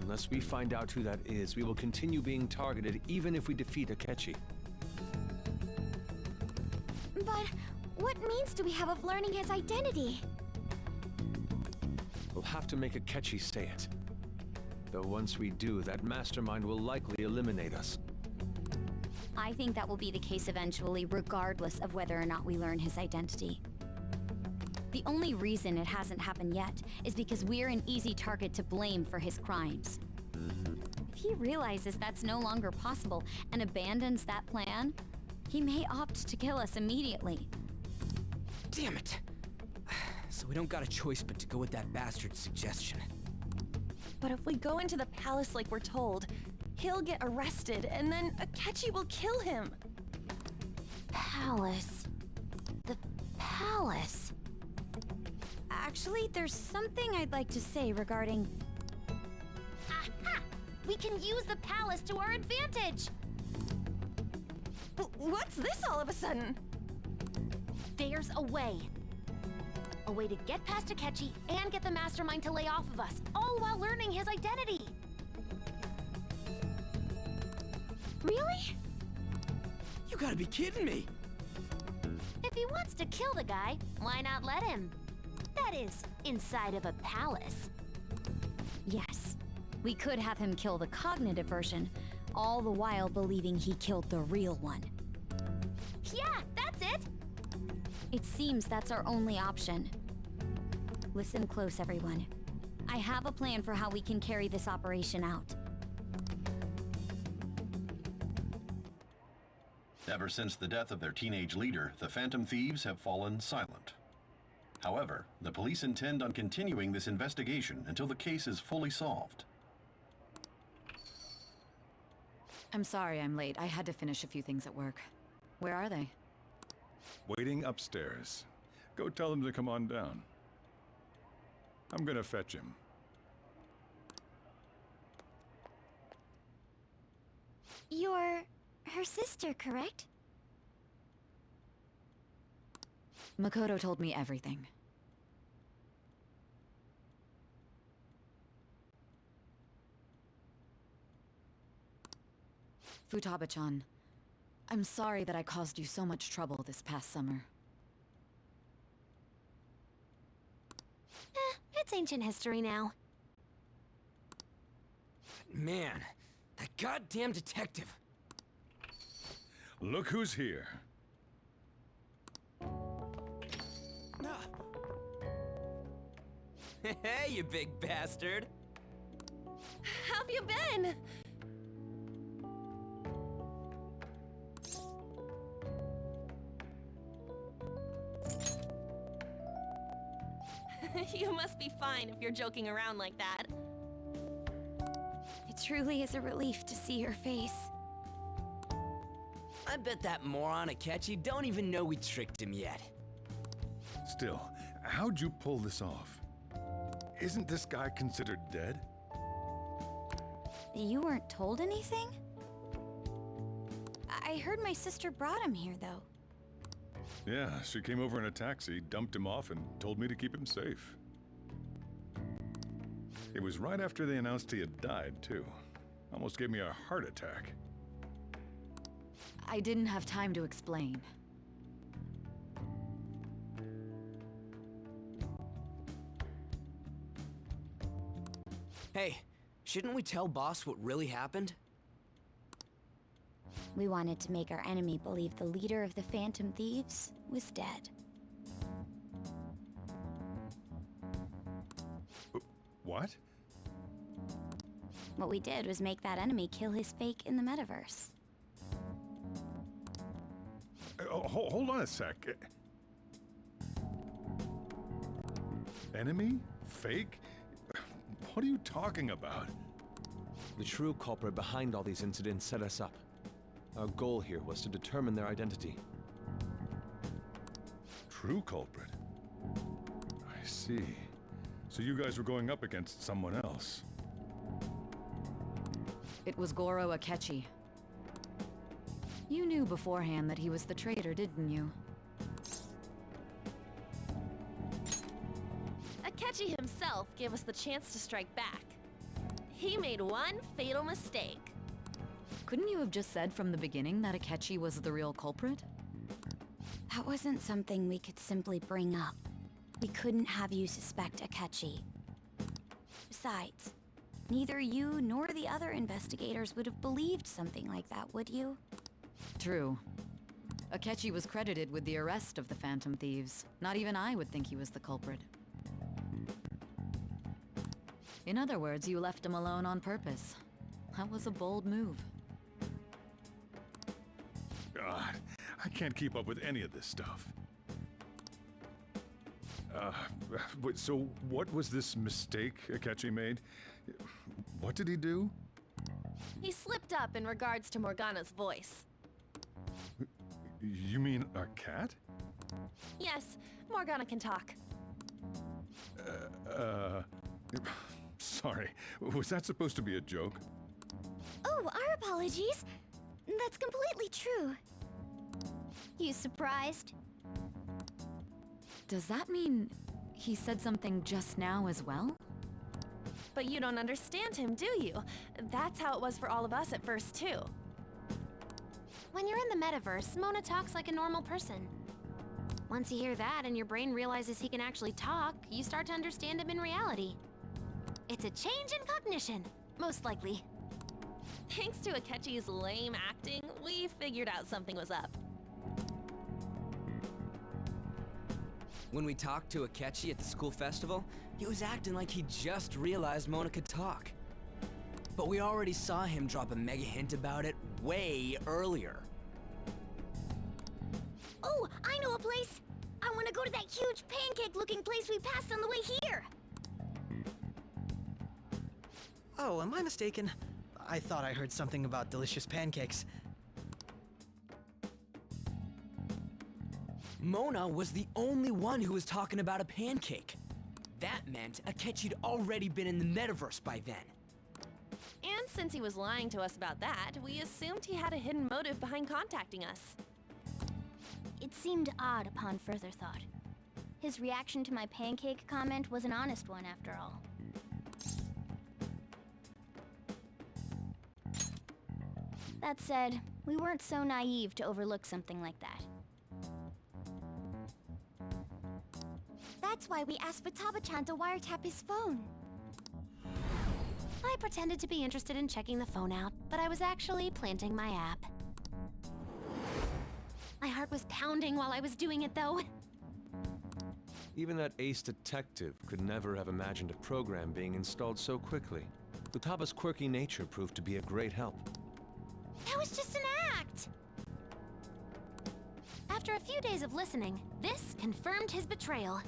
Speaker 8: Unless we find out who that is, we will continue being targeted even if we defeat Akechi.
Speaker 2: But what means do we have of learning his identity?
Speaker 8: We'll have to make Akechi say it. Though once we do, that mastermind will likely eliminate us.
Speaker 2: I think that will be the case eventually, regardless of whether or not we learn his identity. The only reason it hasn't happened yet is because we're an easy target to blame for his crimes. If he realizes that's no longer possible and abandons that plan, he may opt to kill us immediately.
Speaker 11: Damn it! So we don't got a choice but to go with that bastard's suggestion.
Speaker 6: But if we go into the palace like we're told, he'll get arrested, and then Akechi will kill him.
Speaker 2: Palace. The palace. Actually, there's something I'd like to say regarding...
Speaker 7: Aha! We can use the palace to our advantage!
Speaker 6: What's this all of a sudden?
Speaker 7: There's a way. A way to get past Akechi and get the mastermind to lay off of us, all while learning his identity.
Speaker 2: Really?
Speaker 11: You gotta be kidding me!
Speaker 7: If he wants to kill the guy, why not let him? That is, inside of a palace.
Speaker 2: Yes. We could have him kill the cognitive version, all the while believing he killed the real one.
Speaker 7: Yeah, that's it!
Speaker 2: It seems that's our only option. Listen close, everyone. I have a plan for how we can carry this operation out.
Speaker 14: Ever since the death of their teenage leader, the Phantom Thieves have fallen silent. However, the police intend on continuing this investigation until the case is fully solved.
Speaker 9: I'm sorry I'm late. I had to finish a few things at work. Where are they?
Speaker 18: Waiting upstairs. Go tell them to come on down. I'm gonna fetch him.
Speaker 2: You're her sister, correct?
Speaker 9: Makoto told me everything. Futaba-chan, I'm sorry that I caused you so much trouble this past summer.
Speaker 7: It's ancient history now.
Speaker 11: Man, that goddamn detective.
Speaker 18: Look who's here.
Speaker 11: Hey, you big bastard.
Speaker 6: How've you been? You must be fine if you're joking around like that.
Speaker 2: It truly is a relief to see your face.
Speaker 11: I bet that moron Akechi don't even know we tricked him yet.
Speaker 18: Still, how'd you pull this off? Isn't this guy considered dead?
Speaker 2: You weren't told anything? I heard my sister brought him here, though.
Speaker 18: Yeah, she came over in a taxi, dumped him off, and told me to keep him safe. It was right after they announced he had died, too. Almost gave me a heart attack.
Speaker 9: I didn't have time to explain.
Speaker 11: Hey, shouldn't we tell Boss what really happened?
Speaker 2: We wanted to make our enemy believe the leader of the Phantom Thieves was dead.
Speaker 18: What?
Speaker 2: What we did was make that enemy kill his fake in the metaverse.
Speaker 18: Hold on a sec. Enemy? Fake? What are you talking about?
Speaker 8: The true culprit behind all these incidents set us up. Our goal here was to determine their identity.
Speaker 18: True culprit? I see. So you guys were going up against someone else.
Speaker 9: It was Goro Akechi. You knew beforehand that he was the traitor, didn't you?
Speaker 6: Akechi himself gave us the chance to strike back. He made one fatal mistake.
Speaker 9: Couldn't you have just said from the beginning that Akechi was the real culprit?
Speaker 2: That wasn't something we could simply bring up. We couldn't have you suspect Akechi. Besides, neither you nor the other investigators would have believed something like that, would you?
Speaker 9: True. Akechi was credited with the arrest of the Phantom Thieves. Not even I would think he was the culprit. In other words, you left him alone on purpose. That was a bold move.
Speaker 18: God, I can't keep up with any of this stuff. So what was this mistake Akechi made? What did he do?
Speaker 6: He slipped up in regards to Morgana's voice.
Speaker 18: You mean a cat?
Speaker 6: Yes, Morgana can talk.
Speaker 18: Sorry. Was that supposed to be a joke?
Speaker 2: Oh, our apologies. That's completely true. You surprised?
Speaker 9: Does that mean he said something just now as well?
Speaker 6: But you don't understand him, do you? That's how it was for all of us at first, too.
Speaker 7: When you're in the metaverse, Mona talks like a normal person. Once you hear that and your brain realizes he can actually talk, you start to understand him in reality. It's a change in cognition, most likely.
Speaker 6: Thanks to Akechi's lame acting, we figured out something was up.
Speaker 11: When we talked to Akechi at the school festival, he was acting like he just realized Mona could talk. But we already saw him drop a mega hint about it way earlier.
Speaker 2: Oh, I know a place! I want to go to that huge pancake-looking place we passed on the way here!
Speaker 3: Oh, am I mistaken? I thought I heard something about delicious pancakes.
Speaker 11: Mona was the only one who was talking about a pancake. That meant Akechi'd already been in the metaverse by then.
Speaker 6: And since he was lying to us about that, we assumed he had a hidden motive behind contacting us.
Speaker 2: It seemed odd upon further thought. His reaction to my pancake comment was an honest one, after all. That said, we weren't so naive to overlook something like that. That's why we asked Futaba-chan to wiretap his phone.
Speaker 7: I pretended to be interested in checking the phone out, but I was actually planting my app. My heart was pounding while I was doing it, though.
Speaker 8: Even that ace detective could never have imagined a program being installed so quickly. Futaba's quirky nature proved to be a great help.
Speaker 7: That was just an act! After a few days of listening, this confirmed his betrayal.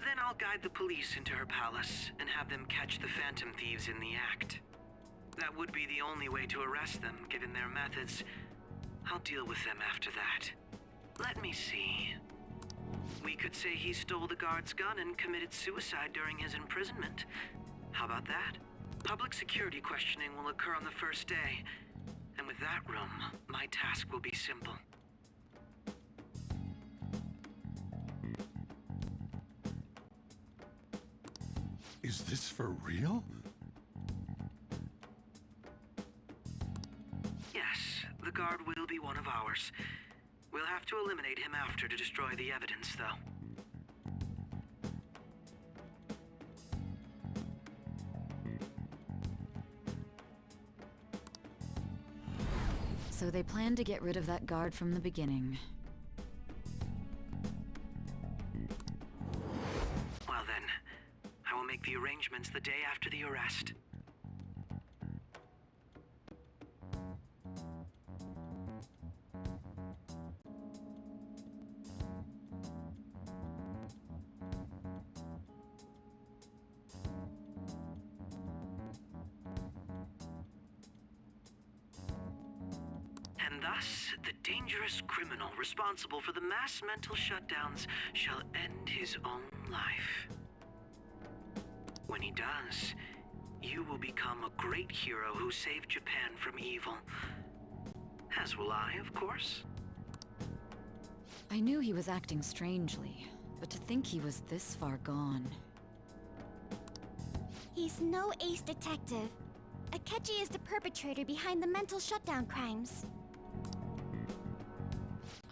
Speaker 20: Then I'll guide the police into her palace and have them catch the Phantom Thieves in the act. That would be the only way to arrest them, given their methods. I'll deal with them after that. Let me see. We could say he stole the guard's gun and committed suicide during his imprisonment. How about that? Public security questioning will occur on the first day. And with that room, my task will be simple.
Speaker 18: this for real?
Speaker 20: Yes, the guard will be one of ours. We'll have to eliminate him after to destroy the evidence, though.
Speaker 9: So they planned to get rid of that guard from the beginning.
Speaker 20: Well then, I will make the arrangements the day after the arrest. And thus, the dangerous criminal responsible for the mass mental shutdowns shall end his own life. When he does, you will become a great hero who saved Japan from evil. As will I, of course.
Speaker 9: I knew he was acting strangely, but to think he was this far gone.
Speaker 2: He's no ace detective. Akechi is the perpetrator behind the mental shutdown crimes.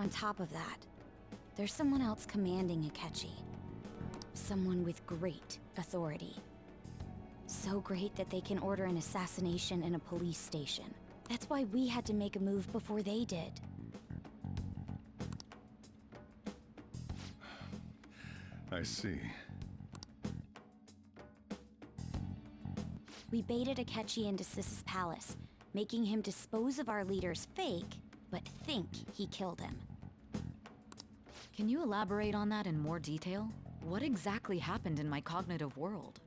Speaker 2: On top of that, there's someone else commanding Akechi. Someone with great authority. So great that they can order an assassination in a police station. That's why we had to make a move before they did.
Speaker 18: I see.
Speaker 2: We baited Akechi into Sis's palace, making him dispose of our leader's fake, but think he killed him.
Speaker 9: Can you elaborate on that in more detail? What exactly happened in my cognitive world?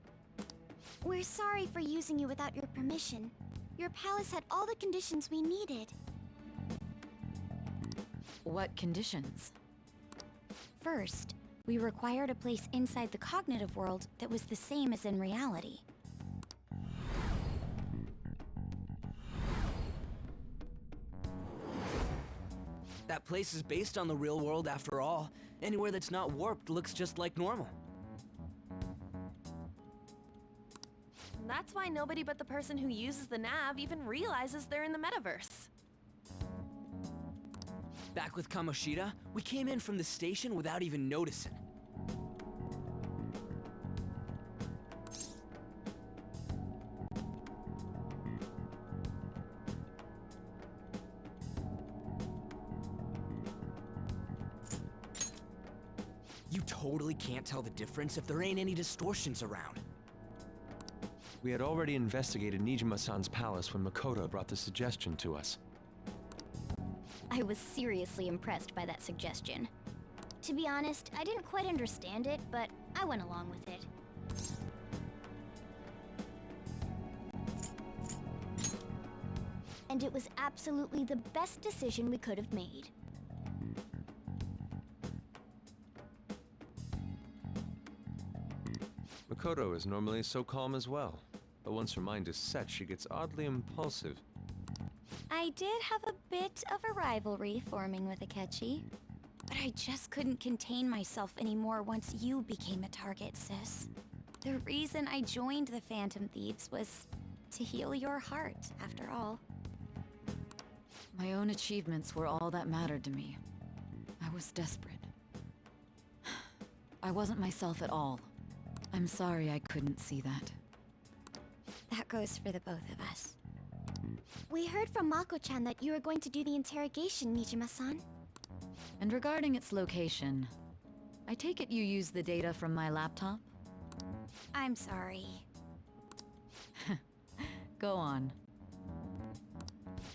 Speaker 2: We're sorry for using you without your permission. Your palace had all the conditions we needed.
Speaker 9: What conditions?
Speaker 2: First, we required a place inside the cognitive world that was the same as in reality.
Speaker 11: That place is based on the real world after all. Anywhere that's not warped looks just like normal.
Speaker 6: That's why nobody but the person who uses the nav even realizes they're in the metaverse.
Speaker 11: Back with Kamoshida, we came in from the station without even noticing. You totally can't tell the difference if there ain't any distortions around.
Speaker 8: We had already investigated Nijima-san's palace when Makoto brought the suggestion to us.
Speaker 2: I was seriously impressed by that suggestion. To be honest, I didn't quite understand it, but I went along with it. And it was absolutely the best decision we could have made.
Speaker 8: Makoto is normally so calm as well, but once her mind is set, she gets oddly impulsive.
Speaker 2: I did have a bit of a rivalry forming with Akechi, but I just couldn't contain myself anymore once you became a target, sis. The reason I joined the Phantom Thieves was to heal your heart, after all.
Speaker 9: My own achievements were all that mattered to me. I was desperate. I wasn't myself at all. I'm sorry I couldn't see that.
Speaker 2: That goes for the both of us. We heard from Mako-chan that you were going to do the interrogation, Nijima-san.
Speaker 9: And regarding its location, I take it you used the data from my laptop?
Speaker 2: I'm sorry.
Speaker 9: Go on.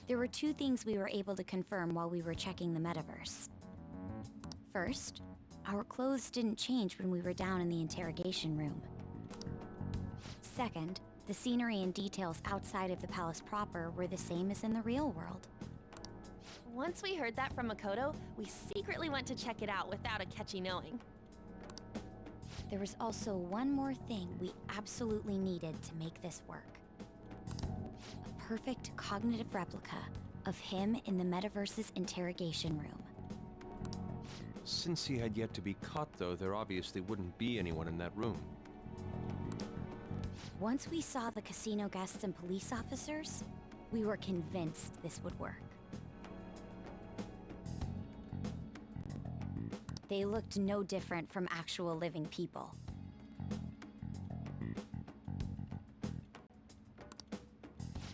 Speaker 2: There were two things we were able to confirm while we were checking the metaverse. First, our clothes didn't change when we were down in the interrogation room. Second, the scenery and details outside of the palace proper were the same as in the real world.
Speaker 6: Once we heard that from Makoto, we secretly went to check it out without Akechi knowing.
Speaker 2: There was also one more thing we absolutely needed to make this work. A perfect cognitive replica of him in the metaverse's interrogation room.
Speaker 8: Since he had yet to be caught, though, there obviously wouldn't be anyone in that room.
Speaker 2: Once we saw the casino guests and police officers, we were convinced this would work. They looked no different from actual living people.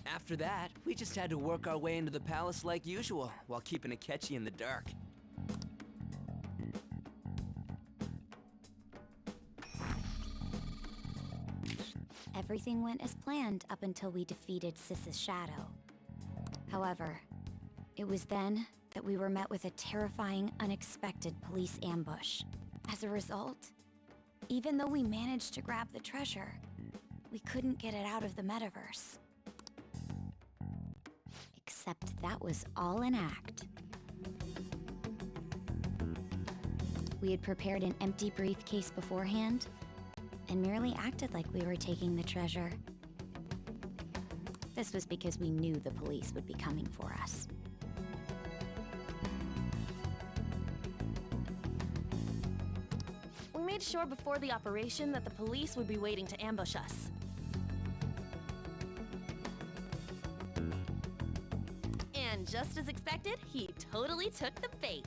Speaker 11: After that, we just had to work our way into the palace like usual, while keeping Akechi in the dark.
Speaker 2: Everything went as planned up until we defeated Sis's shadow. However, it was then that we were met with a terrifying, unexpected police ambush. As a result, even though we managed to grab the treasure, we couldn't get it out of the metaverse. Except that was all an act. We had prepared an empty briefcase beforehand, and merely acted like we were taking the treasure. This was because we knew the police would be coming for us.
Speaker 6: We made sure before the operation that the police would be waiting to ambush us. And just as expected, he totally took the bait.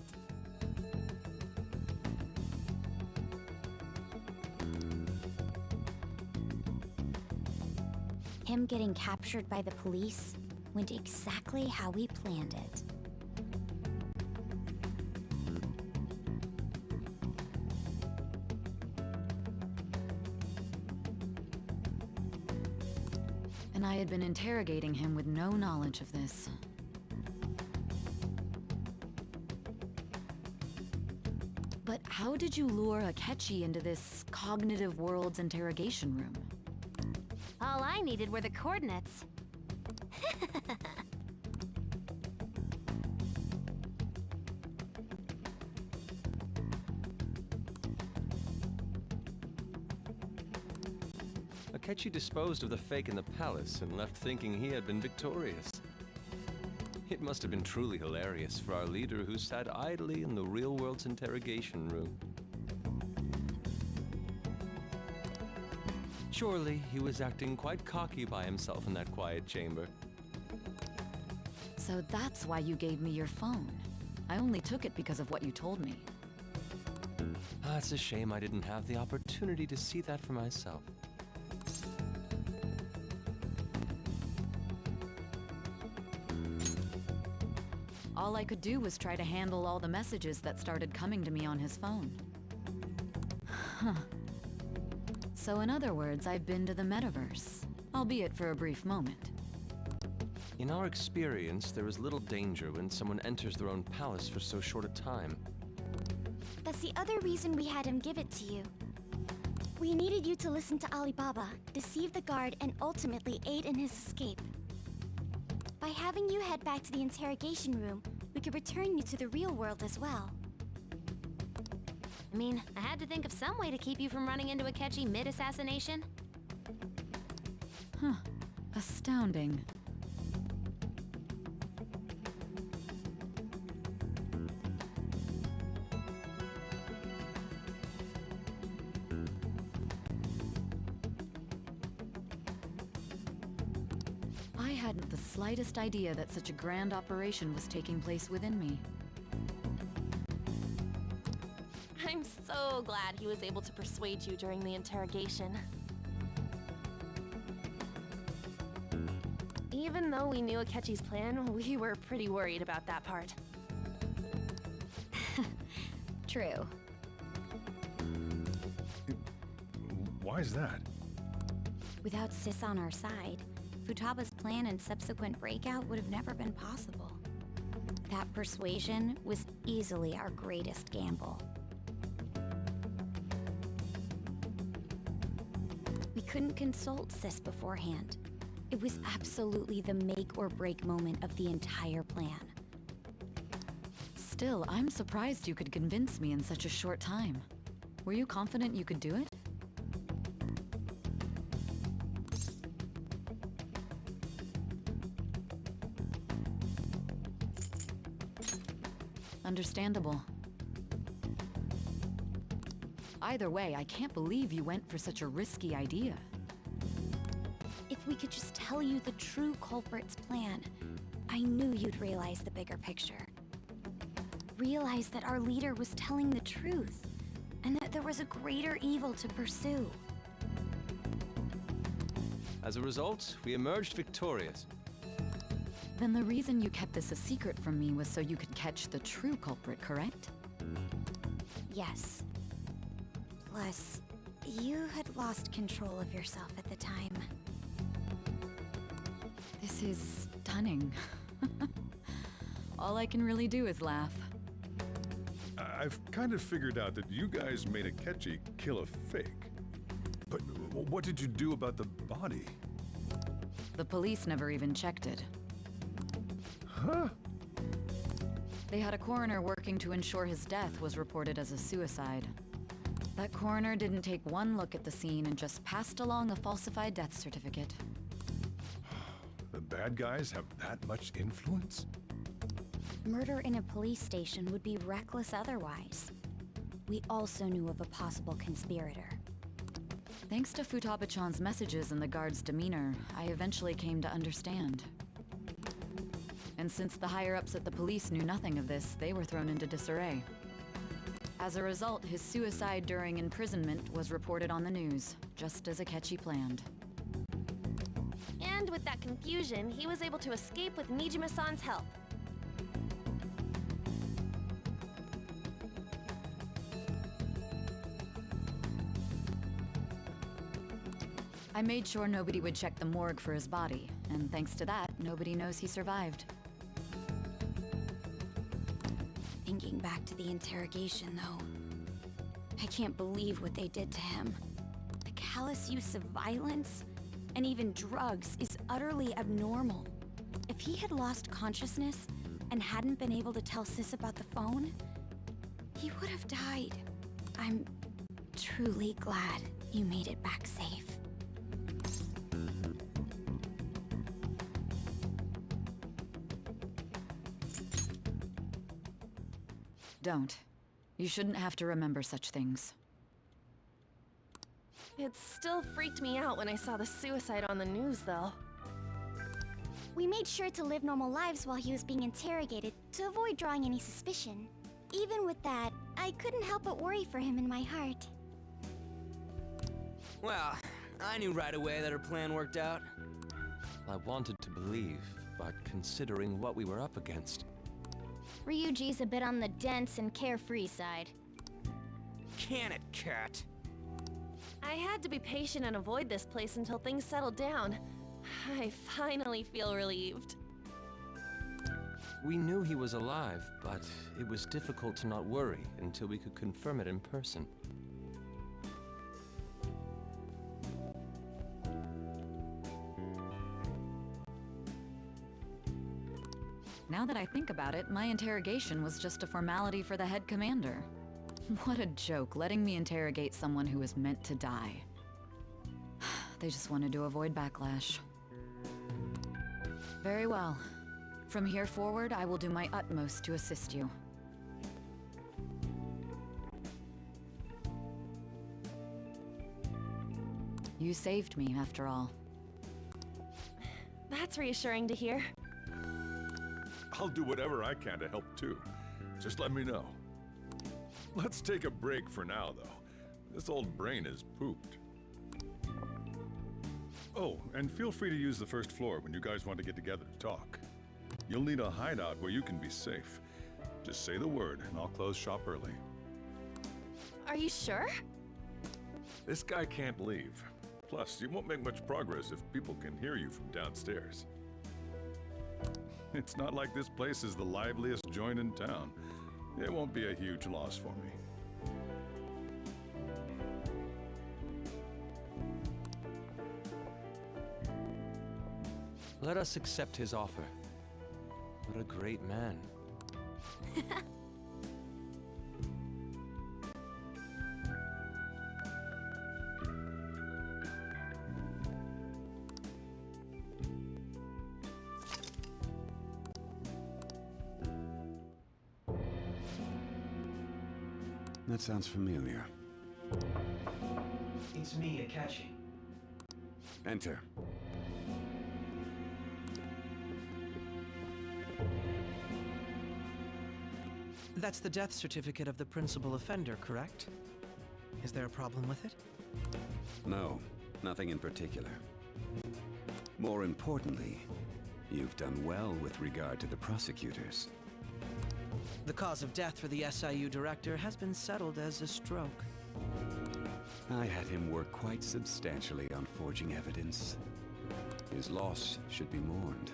Speaker 2: Him getting captured by the police went exactly how we planned it.
Speaker 9: And I had been interrogating him with no knowledge of this. But how did you lure Akechi into this cognitive world's interrogation room?
Speaker 7: All I needed were the coordinates.
Speaker 8: Akechi disposed of the fake in the palace and left thinking he had been victorious. It must have been truly hilarious for our leader who sat idly in the real world's interrogation room. Surely he was acting quite cocky by himself in that quiet chamber.
Speaker 9: So that's why you gave me your phone. I only took it because of what you told me.
Speaker 8: It's a shame I didn't have the opportunity to see that for myself.
Speaker 9: All I could do was try to handle all the messages that started coming to me on his phone. Huh. So in other words, I've been to the metaverse, albeit for a brief moment.
Speaker 8: In our experience, there is little danger when someone enters their own palace for so short a time.
Speaker 2: That's the other reason we had him give it to you. We needed you to listen to Alibaba, deceive the guard, and ultimately aid in his escape. By having you head back to the interrogation room, we could return you to the real world as well.
Speaker 7: I mean, I had to think of some way to keep you from running into Akechi mid-assassination.
Speaker 9: Huh. Astounding. I hadn't the slightest idea that such a grand operation was taking place within me.
Speaker 6: I'm so glad he was able to persuade you during the interrogation. Even though we knew Akechi's plan, we were pretty worried about that part.
Speaker 2: True.
Speaker 18: Why is that?
Speaker 2: Without Sis on our side, Futaba's plan and subsequent breakout would have never been possible. That persuasion was easily our greatest gamble. We couldn't consult Sis beforehand. It was absolutely the make or break moment of the entire plan.
Speaker 9: Still, I'm surprised you could convince me in such a short time. Were you confident you could do it? Understandable. Either way, I can't believe you went for such a risky idea.
Speaker 2: if we could just tell you the true culprit's plan, I knew you'd realize the bigger picture. Realize that our leader was telling the truth, and that there was a greater evil to pursue.
Speaker 8: As a result, we emerged victorious.
Speaker 9: Then the reason you kept this a secret from me was so you could catch the true culprit, correct?
Speaker 2: Yes. Plus, you had lost control of yourself at the time.
Speaker 9: This is stunning. All I can really do is laugh.
Speaker 12: I've kind of figured out that you guys made Akechi kill a fake. But what did you do about the body?
Speaker 9: The police never even checked it.
Speaker 12: Huh?
Speaker 9: They had a coroner working to ensure his death was reported as a suicide. That coroner didn't take one look at the scene and just passed along a falsified death certificate.
Speaker 12: The bad guys have that much influence?
Speaker 2: Murder in a police station would be reckless otherwise. We also knew of a possible conspirator.
Speaker 9: Thanks to Futaba-chan's messages and the guard's demeanor, I eventually came to understand. And since the higher-ups at the police knew nothing of this, they were thrown into disarray. As a result, his suicide during imprisonment was reported on the news, just as Akechi planned.
Speaker 6: And with that confusion, he was able to escape with Nijima-san's help.
Speaker 9: I made sure nobody would check the morgue for his body, and thanks to that, nobody knows he survived.
Speaker 2: Thinking back to the interrogation, though, I can't believe what they did to him. The callous use of violence, and even drugs, is utterly abnormal. If he had lost consciousness and hadn't been able to tell Sis about the phone, he would have died. I'm truly glad you made it back safe.
Speaker 9: Don't. You shouldn't have to remember such things.
Speaker 6: It still freaked me out when I saw the suicide on the news, though.
Speaker 2: We made sure to live normal lives while he was being interrogated to avoid drawing any suspicion. Even with that, I couldn't help but worry for him in my heart.
Speaker 11: Well, I knew right away that her plan worked out.
Speaker 8: I wanted to believe, but considering what we were up against...
Speaker 2: Ryuji's a bit on the dense and carefree side.
Speaker 11: Can it, cat?
Speaker 6: I had to be patient and avoid this place until things settled down. I finally feel relieved.
Speaker 8: We knew he was alive, but it was difficult to not worry until we could confirm it in person.
Speaker 9: Now that I think about it, my interrogation was just a formality for the head commander. What a joke, letting me interrogate someone who was meant to die. They just wanted to avoid backlash. Very well. From here forward, I will do my utmost to assist you. You saved me, after all.
Speaker 6: That's reassuring to hear.
Speaker 12: I'll do whatever I can to help too. Just let me know. Let's take a break for now, though. This old brain is pooped. Oh, and feel free to use the first floor when you guys want to get together to talk. You'll need a hideout where you can be safe. Just say the word, and I'll close shop early.
Speaker 6: Are you sure?
Speaker 12: This guy can't leave. Plus, you won't make much progress if people can hear you from downstairs. It's not like this place is the liveliest joint in town. It won't be a huge loss for me.
Speaker 8: Let us accept his offer. What a great man.
Speaker 18: That sounds familiar.
Speaker 16: It's me, Akechi.
Speaker 18: Enter.
Speaker 3: That's the death certificate of the principal offender, correct? Is there a problem with it?
Speaker 4: No, nothing in particular. More importantly, you've done well with regard to the prosecutors.
Speaker 3: The cause of death for the SIU director has been settled as a stroke.
Speaker 4: I had him work quite substantially on forging evidence. His loss should be mourned.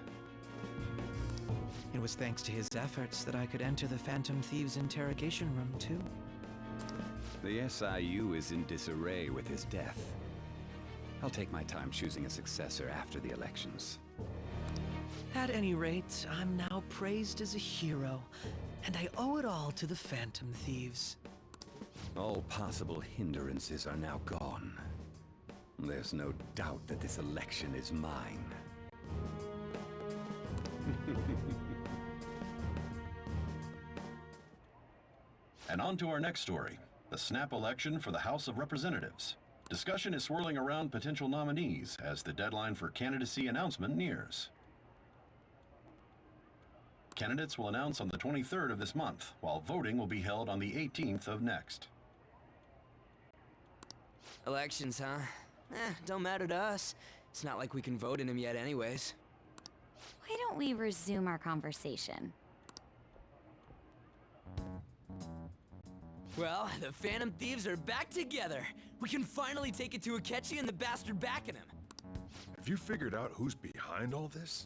Speaker 3: It was thanks to his efforts that I could enter the Phantom Thieves' interrogation room, too.
Speaker 4: The SIU is in disarray with his death. I'll take my time choosing a successor after the elections.
Speaker 3: At any rate, I'm now praised as a hero, and I owe it all to the Phantom Thieves.
Speaker 4: All possible hindrances are now gone. There's no doubt that this election is mine.
Speaker 14: And on to our next story, the snap election for the House of Representatives. Discussion is swirling around potential nominees as the deadline for candidacy announcement nears. Candidates will announce on the 23rd of this month, while voting will be held on the 18th of next.
Speaker 11: Elections, huh? Don't matter to us. It's not like we can vote in them yet anyways.
Speaker 2: Why don't we resume our conversation?
Speaker 11: Well, the Phantom Thieves are back together. We can finally take it to Akechi and the bastard backing him.
Speaker 12: Have you figured out who's behind all this?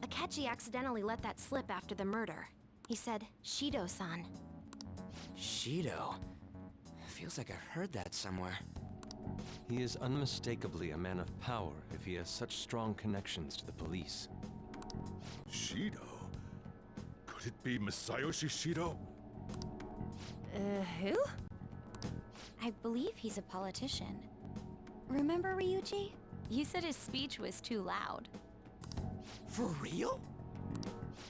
Speaker 6: Akechi accidentally let that slip after the murder. He said, Shido-san.
Speaker 11: Shido? Feels like I've heard that somewhere.
Speaker 8: He is unmistakably a man of power if he has such strong connections to the police.
Speaker 12: Shido? Could it be Masayoshi Shido?
Speaker 6: Who?
Speaker 2: I believe he's a politician. Remember, Ryuji? You said his speech was too loud.
Speaker 11: For real?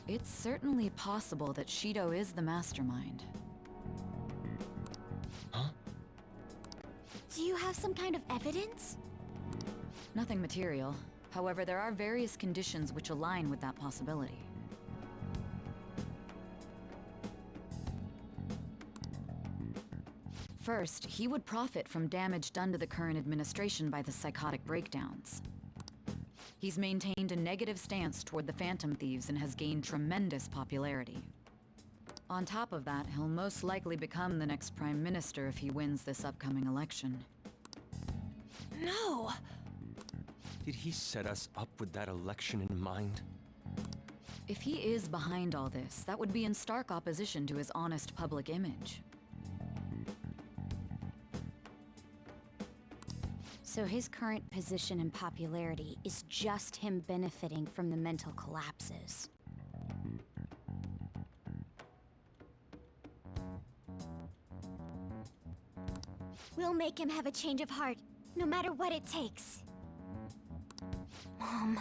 Speaker 9: It's certainly possible that Shido is the mastermind.
Speaker 8: Huh?
Speaker 2: Do you have some kind of evidence?
Speaker 9: Nothing material. However, there are various conditions which align with that possibility. First, he would profit from damage done to the current administration by the psychotic breakdowns. He's maintained a negative stance toward the Phantom Thieves and has gained tremendous popularity. On top of that, he'll most likely become the next Prime Minister if he wins this upcoming election.
Speaker 6: No!
Speaker 8: Did he set us up with that election in mind?
Speaker 9: If he is behind all this, that would be in stark opposition to his honest public image.
Speaker 2: So his current position and popularity is just him benefiting from the mental collapses. We'll make him have a change of heart, no matter what it takes. Mom.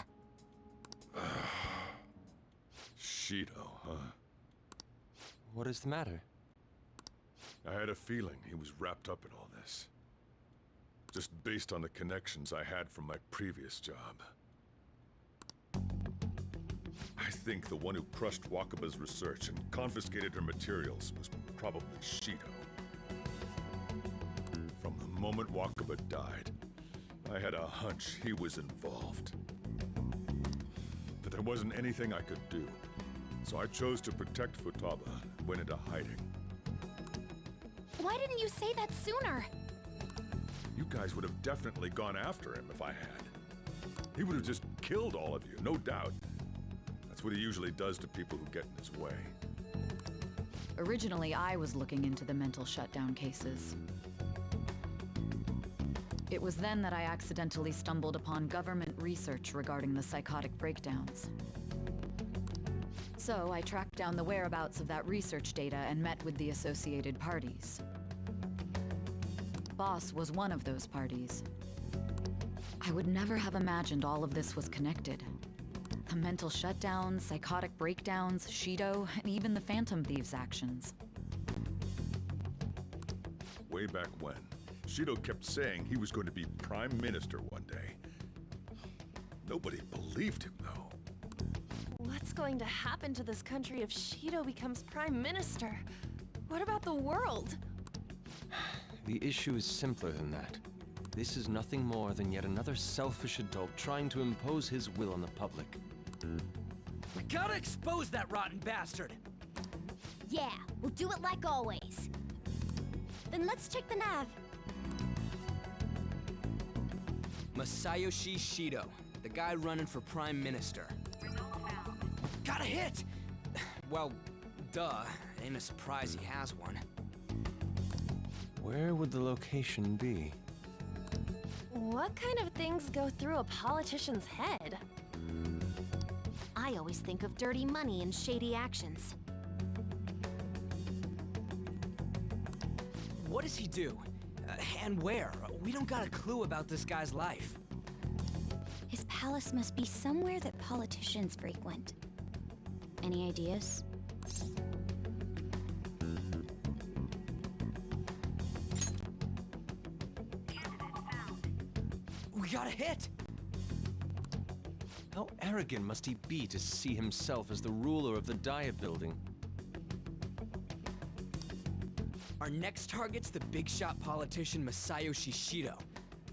Speaker 12: Shido, huh?
Speaker 8: What is the matter?
Speaker 12: I had a feeling he was wrapped up in all this. Just based on the connections I had from my previous job. I think the one who crushed Wakaba's research and confiscated her materials was probably Shido. From the moment Wakaba died, I had a hunch he was involved. But there wasn't anything I could do, so I chose to protect Futaba and went into hiding.
Speaker 6: Why didn't you say that sooner?
Speaker 12: You guys would have definitely gone after him if I had. He would have just killed all of you, no doubt. That's what he usually does to people who get in his way.
Speaker 9: Originally, I was looking into the mental shutdown cases. It was then that I accidentally stumbled upon government research regarding the psychotic breakdowns. So I tracked down the whereabouts of that research data and met with the associated parties. Boss was one of those parties. I would never have imagined all of this was connected. The mental shutdowns, psychotic breakdowns, Shido, and even the Phantom Thieves' actions.
Speaker 12: Way back when, Shido kept saying he was going to be Prime Minister one day. Nobody believed him, though.
Speaker 6: What's going to happen to this country if Shido becomes Prime Minister? What about the world?
Speaker 8: The issue is simpler than that. This is nothing more than yet another selfish adult trying to impose his will on the public.
Speaker 11: We gotta expose that rotten bastard!
Speaker 2: Yeah, we'll do it like always. Then let's check the nav.
Speaker 11: Masayoshi Shido, the guy running for Prime Minister. Got a hit! Well, duh. Ain't a surprise he has one.
Speaker 8: Where would the location be?
Speaker 6: What kind of things go through a politician's head?
Speaker 7: I always think of dirty money and shady actions.
Speaker 11: What does he do? And where? We don't got a clue about this guy's life.
Speaker 2: His palace must be somewhere that politicians frequent. Any ideas?
Speaker 11: We got a hit!
Speaker 8: How arrogant must he be to see himself as the ruler of the Diet Building?
Speaker 11: Our next target's the big shot politician Masayoshi Shido.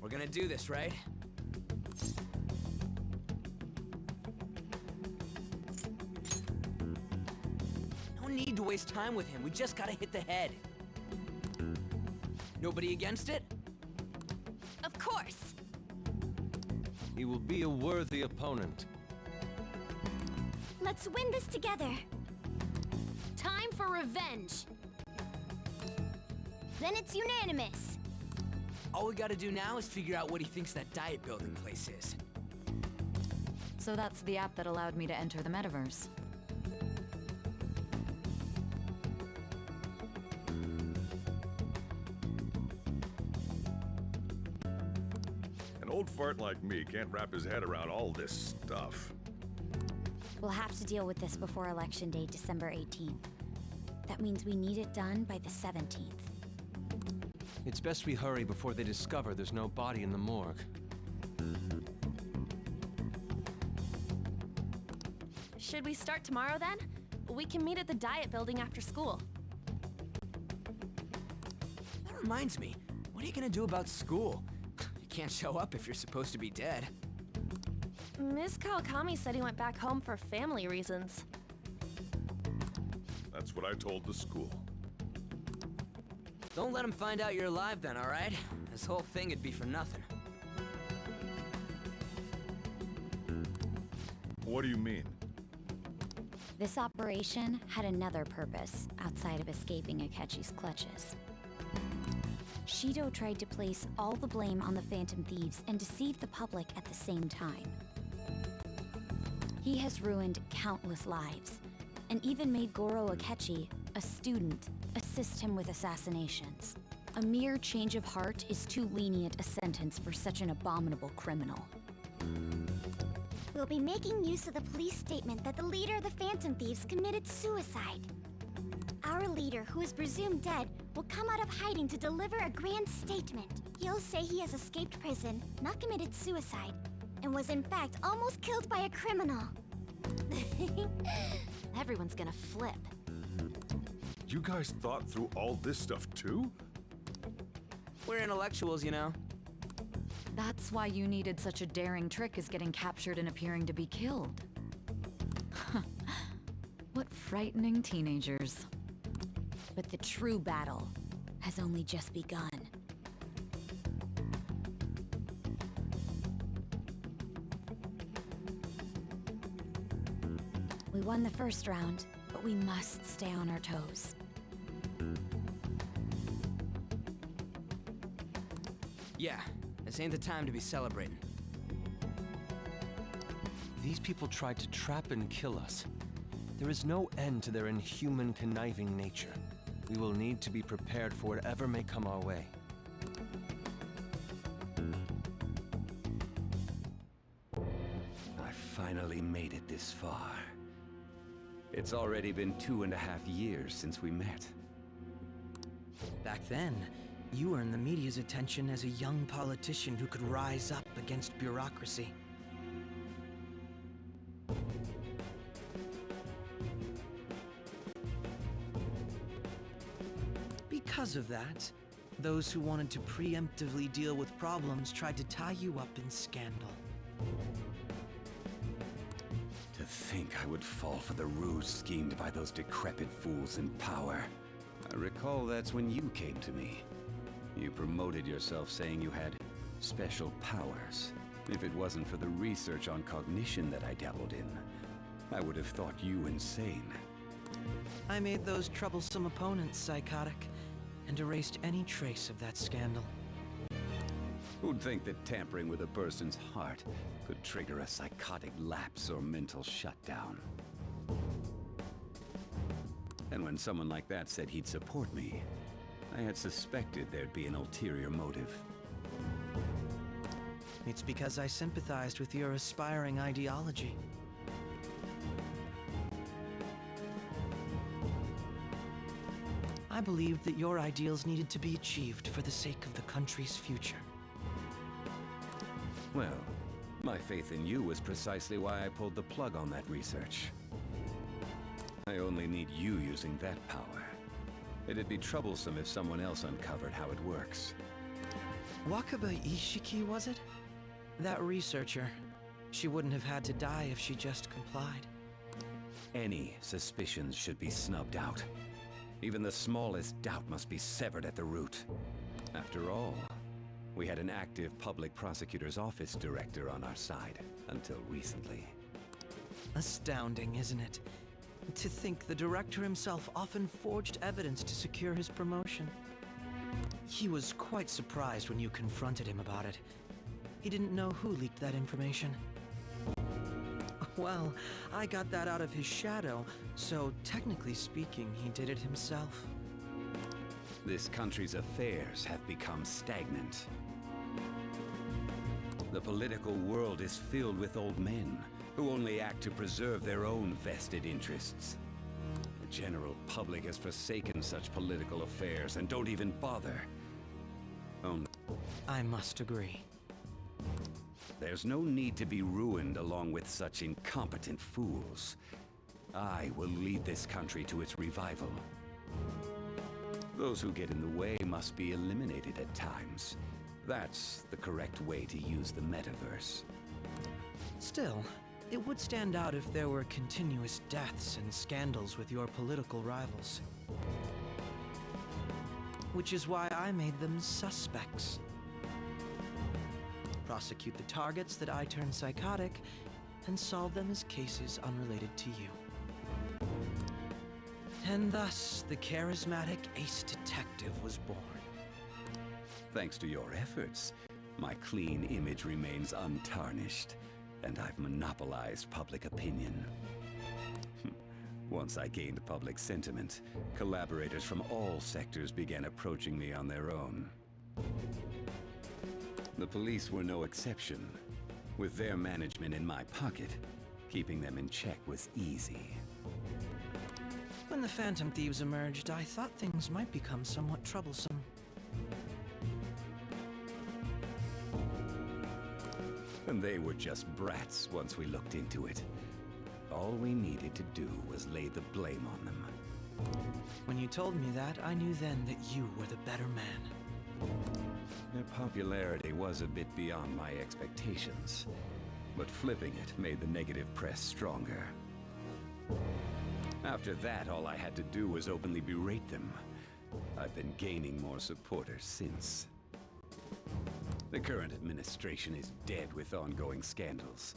Speaker 11: We're gonna do this, right? No need to waste time with him. We just gotta hit the head. Nobody against it?
Speaker 6: Of course!
Speaker 8: He will be a worthy opponent.
Speaker 2: Let's win this together.
Speaker 7: Time for revenge!
Speaker 2: Then it's unanimous.
Speaker 11: All we gotta do now is figure out what he thinks that Diet Building place is.
Speaker 9: So that's the app that allowed me to enter the metaverse.
Speaker 12: An old fart like me can't wrap his head around all this stuff.
Speaker 2: We'll have to deal with this before Election Day, December 18th. That means we need it done by the 17th.
Speaker 8: It's best we hurry before they discover there's no body in the morgue.
Speaker 6: Should we start tomorrow then? We can meet at the Diet Building after school.
Speaker 11: That reminds me, what are you gonna do about school? You can't show up if you're supposed to be dead.
Speaker 6: Ms. Kawakami said he went back home for family reasons.
Speaker 12: That's what I told the school.
Speaker 11: Don't let him find out you're alive then, alright? This whole thing would be for nothing.
Speaker 12: What do you mean?
Speaker 2: This operation had another purpose outside of escaping Akechi's clutches. Shido tried to place all the blame on the Phantom Thieves and deceive the public at the same time. He has ruined countless lives, and even made Goro Akechi, a student, assist him with assassinations. A mere change of heart is too lenient a sentence for such an abominable criminal. We'll be making use of the police statement that the leader of the Phantom Thieves committed suicide. Our leader, who is presumed dead, will come out of hiding to deliver a grand statement. He'll say he has escaped prison, not committed suicide, and was in fact almost killed by a criminal.
Speaker 7: Everyone's gonna flip.
Speaker 12: You guys thought through all this stuff too?
Speaker 11: We're intellectuals, you know.
Speaker 9: That's why you needed such a daring trick as getting captured and appearing to be killed. What frightening teenagers.
Speaker 2: But the true battle has only just begun. We won the first round, but we must stay on our toes.
Speaker 11: Yeah, this ain't the time to be celebrating.
Speaker 8: These people tried to trap and kill us. There is no end to their inhuman, conniving nature. We will need to be prepared for whatever may come our way.
Speaker 4: I finally made it this far. It's already been 2.5 years since we met.
Speaker 3: Back then, you earned the media's attention as a young politician who could rise up against bureaucracy. Because of that, those who wanted to preemptively deal with problems tried to tie you up in scandal.
Speaker 4: To think I would fall for the ruse schemed by those decrepit fools in power. I recall that's when you came to me. You promoted yourself saying you had special powers. If it wasn't for the research on cognition that I dabbled in, I would have thought you insane.
Speaker 3: I made those troublesome opponents psychotic, and erased any trace of that scandal.
Speaker 4: Who'd think that tampering with a person's heart could trigger a psychotic lapse or mental shutdown? And when someone like that said he'd support me, I had suspected there'd be an ulterior motive.
Speaker 3: It's because I sympathized with your aspiring ideology. I believed that your ideals needed to be achieved for the sake of the country's future.
Speaker 4: Well, my faith in you was precisely why I pulled the plug on that research. I only need you using that power. It'd be troublesome if someone else uncovered how it works.
Speaker 3: Wakaba Ishiki, was it? That researcher. She wouldn't have had to die if she just complied.
Speaker 4: Any suspicions should be snubbed out. Even the smallest doubt must be severed at the root. After all, we had an active public prosecutor's office director on our side, until recently.
Speaker 3: Astounding, isn't it? To think the director himself often forged evidence to secure his promotion. He was quite surprised when you confronted him about it. He didn't know who leaked that information. Well, I got that out of his shadow, so technically speaking, he did it himself.
Speaker 4: This country's affairs have become stagnant. The political world is filled with old men who only act to preserve their own vested interests. The general public has forsaken such political affairs and don't even bother.
Speaker 3: I must agree.
Speaker 4: There's no need to be ruined along with such incompetent fools. I will lead this country to its revival. Those who get in the way must be eliminated at times. That's the correct way to use the metaverse.
Speaker 3: Still, it would stand out if there were continuous deaths and scandals with your political rivals. Which is why I made them suspects. Prosecute the targets that I turn psychotic, and solve them as cases unrelated to you. And thus, the charismatic ace detective was born.
Speaker 4: Thanks to your efforts, my clean image remains untarnished, and I've monopolized public opinion. Once I gained public sentiment, collaborators from all sectors began approaching me on their own. The police were no exception. With their management in my pocket, keeping them in check was easy.
Speaker 3: When the Phantom Thieves emerged, I thought things might become somewhat troublesome.
Speaker 4: And they were just brats once we looked into it. All we needed to do was lay the blame on them.
Speaker 3: When you told me that, I knew then that you were the better man.
Speaker 4: Their popularity was a bit beyond my expectations, but flipping it made the negative press stronger. After that, all I had to do was openly berate them. I've been gaining more supporters since. The current administration is dead with ongoing scandals.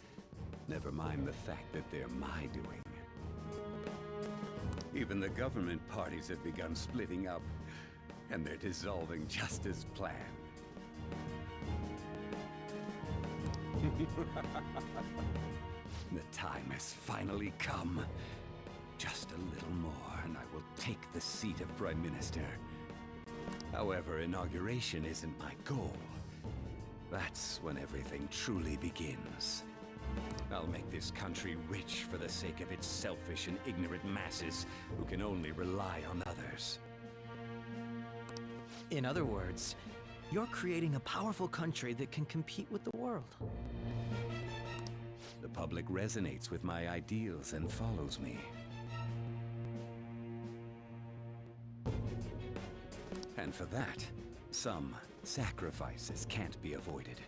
Speaker 4: Never mind the fact that they're my doing. Even the government parties have begun splitting up, and they're dissolving just as planned. The time has finally come. Just a little more, and I will take the seat of Prime Minister. However, inauguration isn't my goal. That's when everything truly begins. I'll make this country rich for the sake of its selfish and ignorant masses who can only rely on others.
Speaker 3: In other words, you're creating a powerful country that can compete with the world.
Speaker 4: The public resonates with my ideals and follows me. And for that, some sacrifices can't be avoided.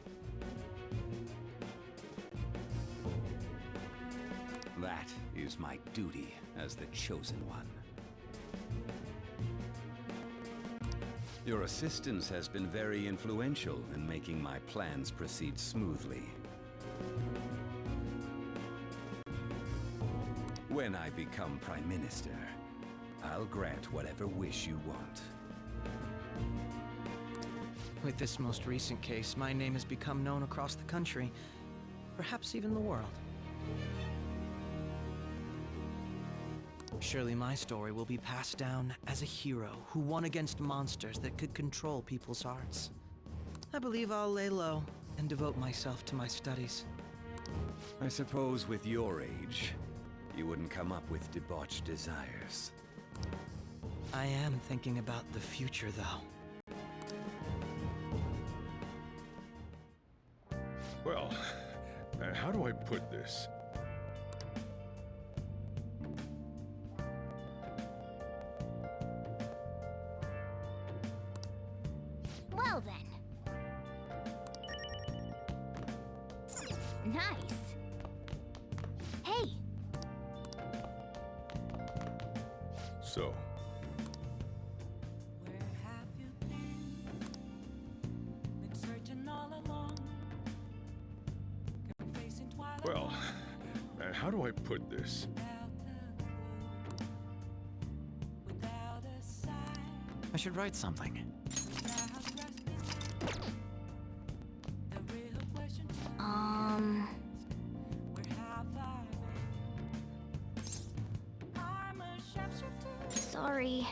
Speaker 4: That is my duty as the Chosen One. Your assistance has been very influential in making my plans proceed smoothly. When I become Prime Minister, I'll grant whatever wish you want.
Speaker 3: With this most recent case, my name has become known across the country, perhaps even the world. Surely my story will be passed down as a hero who won against monsters that could control people's hearts. I believe I'll lay low and devote myself to my studies.
Speaker 4: I suppose with your age, you wouldn't come up with debauched desires.
Speaker 3: I am thinking about the future, though.
Speaker 12: Well, how do I put this?
Speaker 2: Well then. Nice. Hey.
Speaker 12: So, well, how do I put this?
Speaker 3: I should write something.
Speaker 2: Sorry.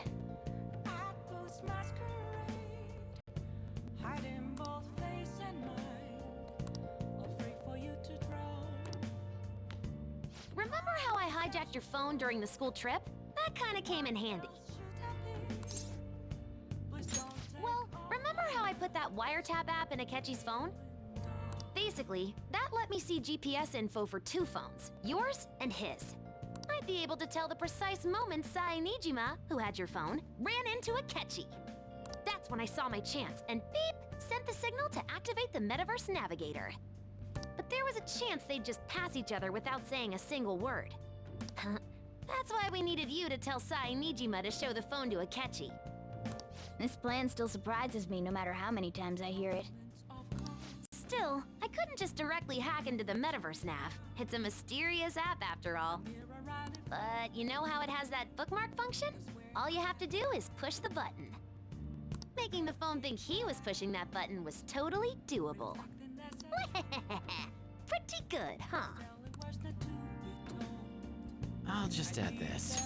Speaker 7: Remember how I hijacked your phone during the school trip? That kinda came in handy. Well, remember how I put that wiretap app in Akechi's phone? Basically, that let me see GPS info for 2 phones, yours and his. I'd be able to tell the precise moment Sae Nijima, who had your phone, ran into Akechi. That's when I saw my chance and beep, sent the signal to activate the Metaverse Navigator. But there was a chance they'd just pass each other without saying a single word. That's why we needed you to tell Sae Nijima to show the phone to Akechi.
Speaker 2: This plan still surprises me no matter how many times I hear it.
Speaker 7: Still, I couldn't just directly hack into the Metaverse Nav. It's a mysterious app after all. But you know how it has that bookmark function? All you have to do is push the button. Making the phone think he was pushing that button was totally doable. Pretty good, huh?
Speaker 15: I'll just add this.